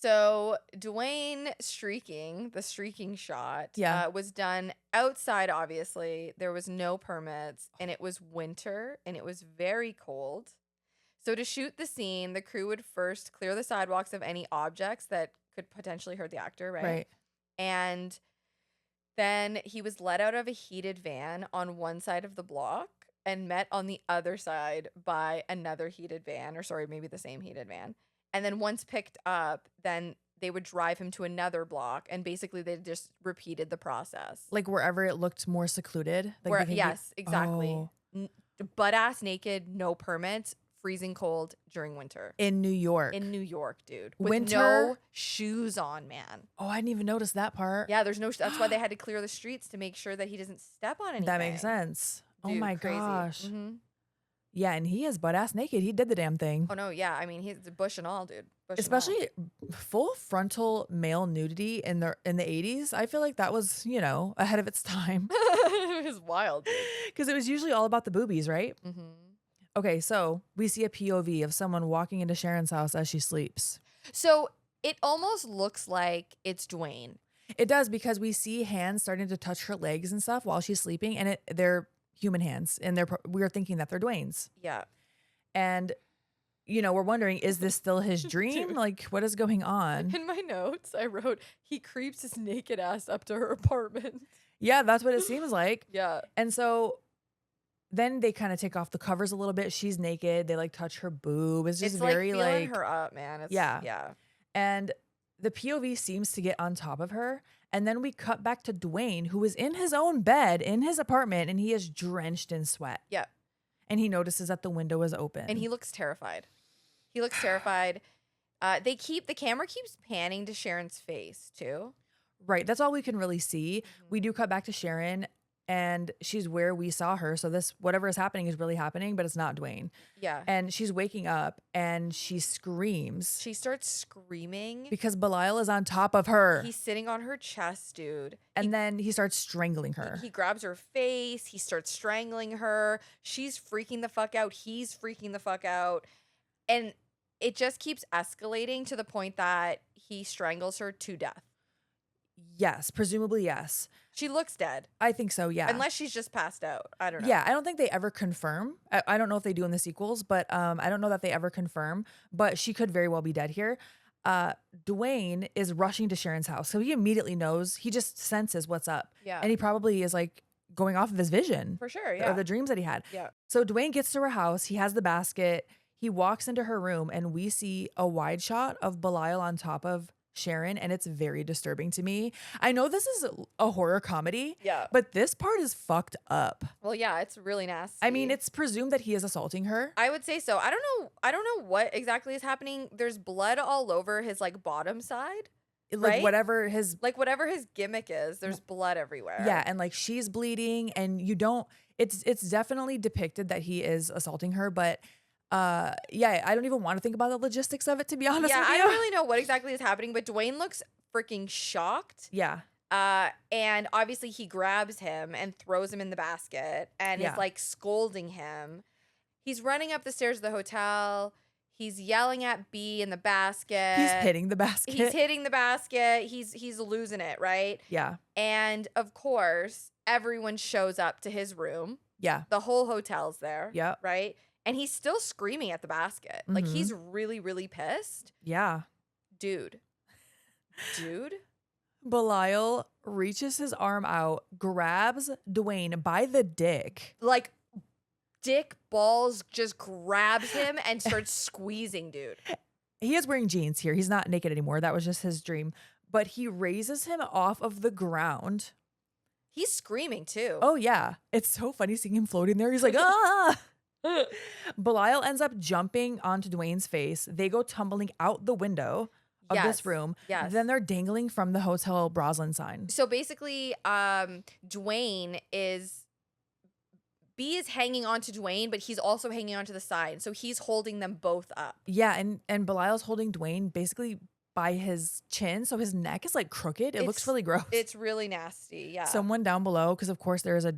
so Dwayne the streaking shot was done outside, obviously. There was no permits, and it was winter, and it was very cold. So to shoot the scene, the crew would first clear the sidewalks of any objects that could potentially hurt the actor, right? Right. And then he was let out of a heated van on one side of the block and met on the other side by another heated van, or sorry, maybe the same heated van. And then once picked up, then they would drive him to another block, and basically they just repeated the process. Like wherever it looked more secluded? Like yes, exactly. Oh. Butt-ass naked, no permits, freezing cold during winter. In New York. In New York, dude. With Winter? no shoes on, man. Oh, I didn't even notice that part. Yeah, there's no, that's why they had to clear the streets to make sure that he doesn't step on anything. That makes sense. Dude, oh my crazy. gosh. Mm-hmm. Yeah, and he is butt-ass naked. He did the damn thing. Oh, no, yeah. I mean, he's bush and all, dude. Bush Especially full frontal male nudity in the 80s. I feel like that was, ahead of its time. It was wild, dude. Because it was usually all about the boobies, right? Mm-hmm. Okay, so we see a POV of someone walking into Sharon's house as she sleeps. So it almost looks like it's Dwayne. It does, because we see hands starting to touch her legs and stuff while she's sleeping, and they're human hands, and we're thinking that they're Dwayne's. Yeah. And, we're wondering, is this still his dream? Like, what is going on? In my notes, I wrote, he creeps his naked ass up to her apartment. Yeah, that's what it seems like. Yeah. And so then they kind of take off the covers a little bit. She's naked. They touch her boob. It's just very feeling her up, man. Yeah. And the POV seems to get on top of her. And then we cut back to Dwayne, who is in his own bed in his apartment, and he is drenched in sweat. Yeah. And he notices that the window is open. And he looks terrified. The camera keeps panning to Sharon's face too. Right. That's all we can really see. Mm-hmm. We do cut back to Sharon, and she's where we saw her. So whatever is happening is really happening, but it's not Dwayne. Yeah. And she's waking up and she screams. She starts screaming because Belial is on top of her. He's sitting on her chest, dude. And then he starts strangling her. He grabs her face. He starts strangling her. She's freaking the fuck out. He's freaking the fuck out. And it just keeps escalating to the point that he strangles her to death. Yes, presumably yes. She looks dead. I think so, yeah. Unless she's just passed out. I don't know. Yeah, I don't think they ever confirm. I don't know if they do in the sequels, but I don't know that they ever confirm. But she could very well be dead here. Dwayne is rushing to Sharon's house. So he immediately knows. He just senses what's up. Yeah. And he probably is going off of his vision. For sure, yeah. Or the dreams that he had. Yeah. So Dwayne gets to her house. He has the basket. He walks into her room, and we see a wide shot of Belial on top of Sharon, and it's very disturbing to me. I know this is a horror comedy, but this part is fucked up. Well, yeah, it's really nasty. I mean, it's presumed that he is assaulting her. I would say so. I don't know what exactly is happening. There's blood all over his bottom side. Right? Whatever his gimmick is, there's blood everywhere. Yeah, and she's bleeding, and it's definitely depicted that he is assaulting her, but yeah, I don't even want to think about the logistics of it, to be honest with you. I don't really know what exactly is happening, but Dwayne looks freaking shocked. Yeah. And obviously he grabs him and throws him in the basket and is scolding him. He's running up the stairs of the hotel. He's yelling at B in the basket. He's hitting the basket. He's losing it, right? Yeah. And of course, everyone shows up to his room. Yeah. The whole hotel's there. Yeah. Right? And he's still screaming at the basket. Mm-hmm. He's really, really pissed. Yeah. Dude. Belial reaches his arm out, grabs Dwayne by the dick. dick balls just grabs him and starts squeezing, dude. He is wearing jeans here. He's not naked anymore. That was just his dream. But he raises him off of the ground. He's screaming too. Oh, yeah. It's so funny seeing him floating there. He's like, ah. Belial ends up jumping onto Dwayne's face. They go tumbling out the window of this room. Yes. Then they're dangling from the Hotel Broslin sign. So basically, Dwayne is... B is hanging onto Dwayne, but he's also hanging onto the sign. So he's holding them both up. Yeah, and Belial's holding Dwayne basically by his chin. So his neck is like crooked. It looks really gross. It's really nasty. Yeah. Someone down below, because of course there is a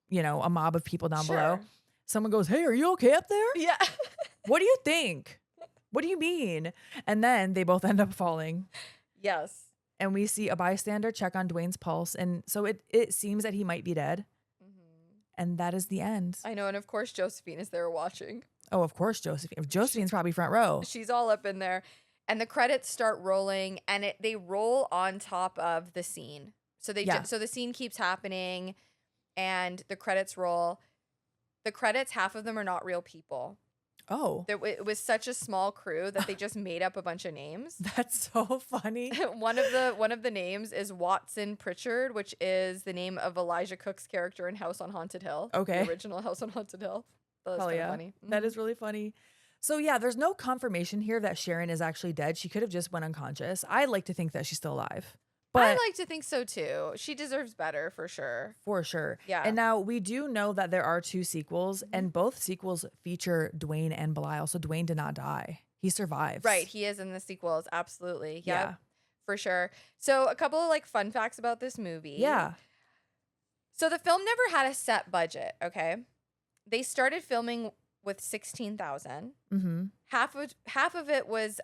mob of people down below. Someone goes, hey, are you okay up there? Yeah. What do you think? What do you mean? And then they both end up falling. Yes. And we see a bystander check on Dwayne's pulse. And so it seems that he might be dead. And that is the end. I know. And of course, Josephine is there watching. Oh, of course, Josephine. Josephine's probably front row. She's all up in there. And the credits start rolling, and they roll on top of the scene. So so the scene keeps happening, and the credits roll. The credits, half of them are not real people. Oh. It was such a small crew that they just made up a bunch of names. That's so funny. One of the names is Watson Pritchard, which is the name of Elijah Cook's character in House on Haunted Hill. Okay. The original House on Haunted Hill. That's Hell kind yeah. of funny. That is really funny. So yeah, there's no confirmation here that Sharon is actually dead. She could have just went unconscious. I like to think that she's still alive. But I like to think so too. She deserves better for sure. For sure. Yeah. And now we do know that there are 2 sequels, and both sequels feature Dwayne and Belial. So Dwayne did not die. He survives. Right. He is in the sequels. Absolutely. Yep, Yeah. for sure. So a couple of like fun facts about this movie. Yeah. So the film never had a set budget. Okay. They started filming with 16,000. Mm-hmm. Half of it was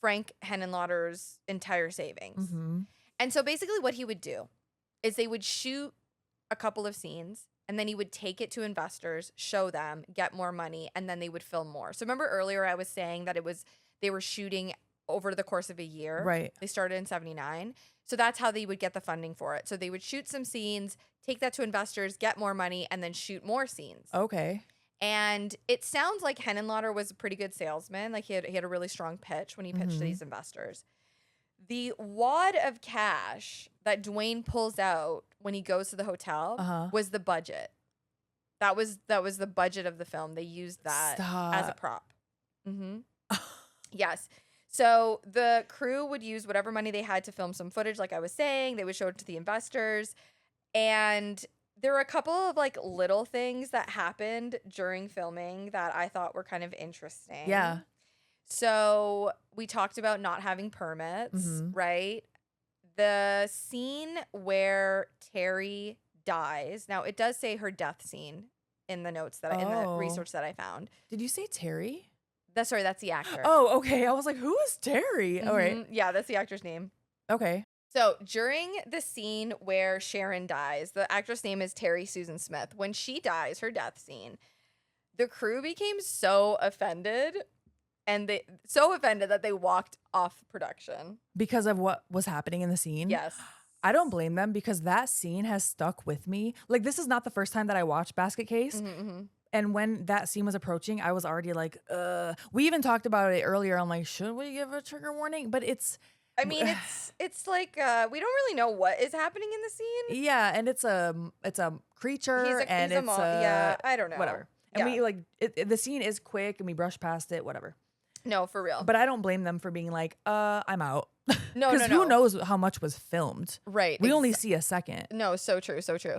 Frank Henenlotter's entire savings. Mm-hmm. And so basically what he would do is they would shoot a couple of scenes, and then he would take it to investors, show them, get more money, and then they would film more. So remember earlier I was saying that they were shooting over the course of a year. Right. They started in 79. So that's how they would get the funding for it. So they would shoot some scenes, take that to investors, get more money, and then shoot more scenes. Okay. And it sounds like Henenlotter was a pretty good salesman. Like he had a really strong pitch when he pitched to these investors. The wad of cash that Dwayne pulls out when he goes to the hotel was the budget. That was the budget of the film. They used that as a prop. Mm-hmm. Yes. So the crew would use whatever money they had to film some footage, like I was saying. They would show it to the investors. And there were a couple of like little things that happened during filming that I thought were kind of interesting. Yeah. So we talked about not having permits, right? The scene where Terry dies. Now it does say her death scene in the notes that in the research that I found. Did you say Terry? That's the actor. Oh, okay. I was like, who is Terry? All right. Yeah, that's the actor's name. Okay. So during the scene where Sharon dies, the actress name is Terry Susan Smith. When she dies, her death scene, the crew became so offended, and that they walked off production Because of what was happening in the scene? Yes. I don't blame them, because that scene has stuck with me. Like, this is not the first time that I watched Basket Case. And when that scene was approaching, I was already like, we even talked about it earlier. I'm like, should we give a trigger warning? But it's like we don't really know what is happening in the scene. Yeah, and it's a creature, I don't know. Whatever. And we like the scene is quick, and we brush past it. Whatever. No, for real. But I don't blame them for being like, I'm out. No, because who knows how much was filmed? Right. We only see a second. No, so true, so true.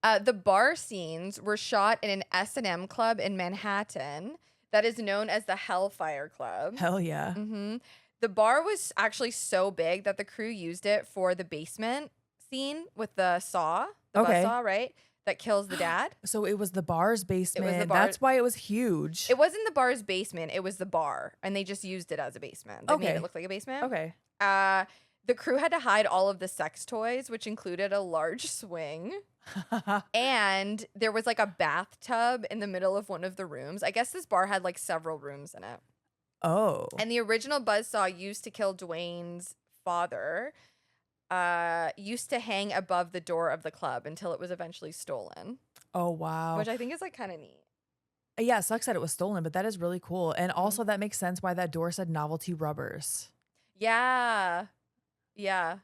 The bar scenes were shot in an S&M club in Manhattan that is known as the Hellfire Club. Hell yeah. The bar was actually so big that the crew used it for the basement scene with the saw, the buzzsaw, right? That kills the dad. So it was the bar's basement. It was the bar. That's why it was huge. It wasn't the bar's basement. It was the bar. And they just used it as a basement. They made it look like a basement. Okay. The crew had to hide all of the sex toys, which included a large swing. And there was like a bathtub in the middle of one of the rooms. I guess this bar had like several rooms in it. Oh. And the original buzzsaw used to kill Dwayne's father used to hang above the door of the club until it was eventually stolen. Oh, wow. which I think is like kind of neat. Yeah, it sucks that it was stolen, but that is really cool. And also that makes sense why that door said novelty rubbers. Yeah. Yeah.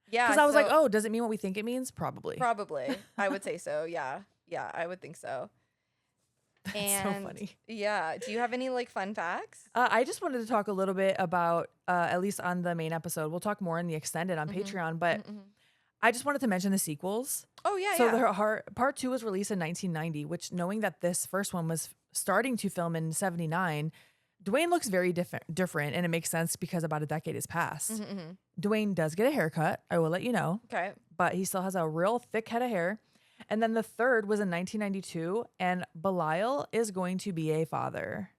Yeah. Because I was like, So oh, does it mean what we think it means? Probably. probably. I would say so. Yeah. Yeah, I would think so. That's And so funny. yeah, do you have any like fun facts? I just wanted to talk a little bit about, at least on the main episode, we'll talk more in the extended on Patreon, but I just wanted to mention the sequels. Oh yeah, So yeah. part 2 was released in 1990, which, knowing that this first one was starting to film in 79, Dwayne looks very different, and it makes sense because about a decade has passed. Dwayne does get a haircut, I will let you know. Okay. But he still has a real thick head of hair. And then the third was in 1992, and Belial is going to be a father.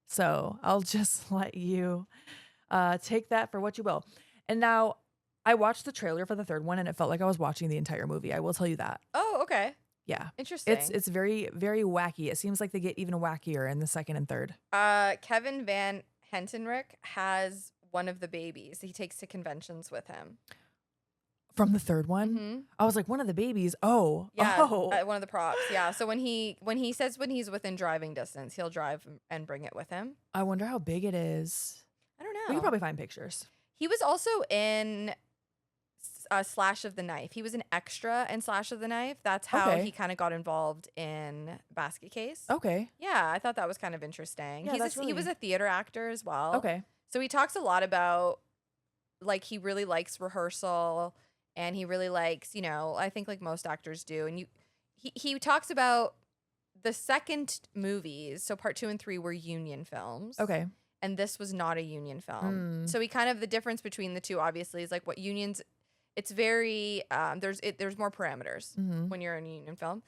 So I'll just let you take that for what you will. And now I watched the trailer for the third one, and it felt like I was watching the entire movie. I will tell you that. Oh, okay. Yeah. Interesting. It's very, very wacky. It seems like they get even wackier in the second and third. Kevin Van Hentenryck has one of the babies. He takes to conventions with him. From the third one? I was like, one of the babies. Oh. Yeah. Oh. One of the props. Yeah. So when he says when he's within driving distance, he'll drive and bring it with him. I wonder how big it is. I don't know. We can probably find pictures. He was also in Slash of the Knife. He was an extra in Slash of the Knife. That's how he kind of got involved in Basket Case. Okay. Yeah, I thought that was kind of interesting. Yeah, He was a theater actor as well. Okay. So he talks a lot about, like, he really likes rehearsal, and he really likes, you know, I think like most actors do. And he talks about the second movies, so part 2 and 3 were union films. Okay. And this was not a union film. So he kind of, the difference between the two obviously is like what unions, it's very, there's more parameters when you're in a union film.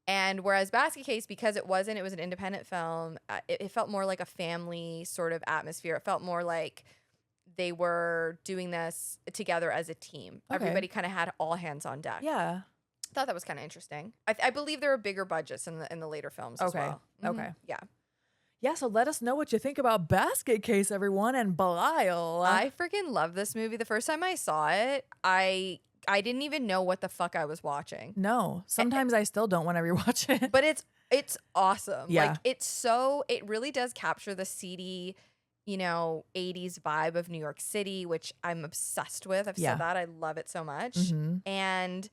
And whereas Basket Case, because it was an independent film, it felt more like a family sort of atmosphere. It felt more like they were doing this together as a team. Okay. Everybody kind of had all hands on deck. Yeah. I thought that was kind of interesting. I believe there are bigger budgets in the later films as well. Okay. Yeah. Yeah, so let us know what you think about Basket Case, everyone, and Belial. I freaking love this movie. The first time I saw it, I didn't even know what the fuck I was watching. No, sometimes I still don't want to rewatch it. But it's awesome. Yeah. Like, it really does capture the seedy, you know, 80s vibe of New York City, which I'm obsessed with. I've said that. I love it so much. And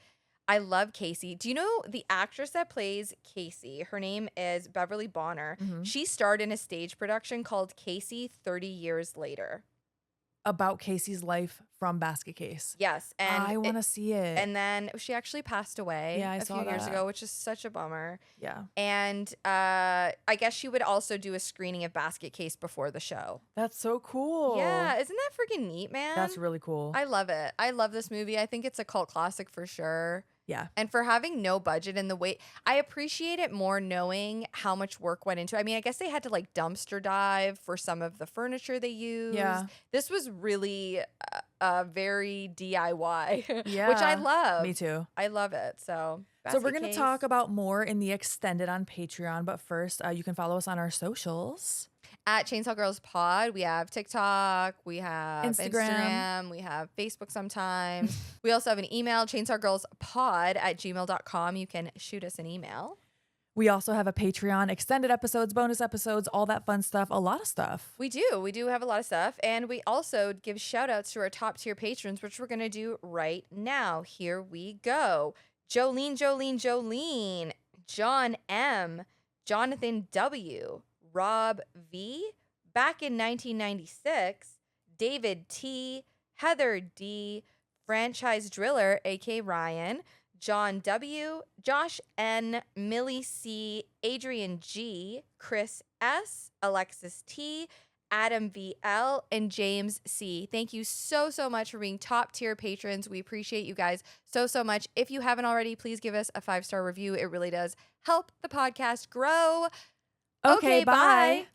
I love Casey. Do you know the actress that plays Casey? Her name is Beverly Bonner. She starred in a stage production called Casey 30 Years Later. About Casey's life from Basket Case. Yes. And I want to see it. And then she actually passed away a few years ago, which is such a bummer. Yeah. And I guess she would also do a screening of Basket Case before the show. That's so cool. Yeah. Isn't that freaking neat, man? That's really cool. I love it. I love this movie. I think it's a cult classic for sure. Yeah. And for having no budget and the way, I appreciate it more knowing how much work went into it. I mean, I guess they had to like dumpster dive for some of the furniture they used. Yeah. This was really very DIY, Yeah. which I love. Me too. I love it. So we're going to talk about more in the extended on Patreon. But first, you can follow us on our socials. At Chainsaw Girls Pod, we have TikTok, we have Instagram, we have Facebook sometimes. We also have an email, chainsawgirlspod@gmail.com. You can shoot us an email. We also have a Patreon, extended episodes, bonus episodes, all that fun stuff, a lot of stuff. We do. We do have a lot of stuff. And we also give shout outs to our top tier patrons, which we're going to do right now. Here we go. Jolene, John M, Jonathan W, Rob V, back in 1996, David T, Heather D, Franchise Driller, aka Ryan, John W, Josh N, Millie C, Adrian G, Chris S, Alexis T, Adam VL, and James C. Thank you so much for being top tier patrons. We appreciate you guys so much. If you haven't already, please give us a 5-star review. It really does help the podcast grow. Okay, bye.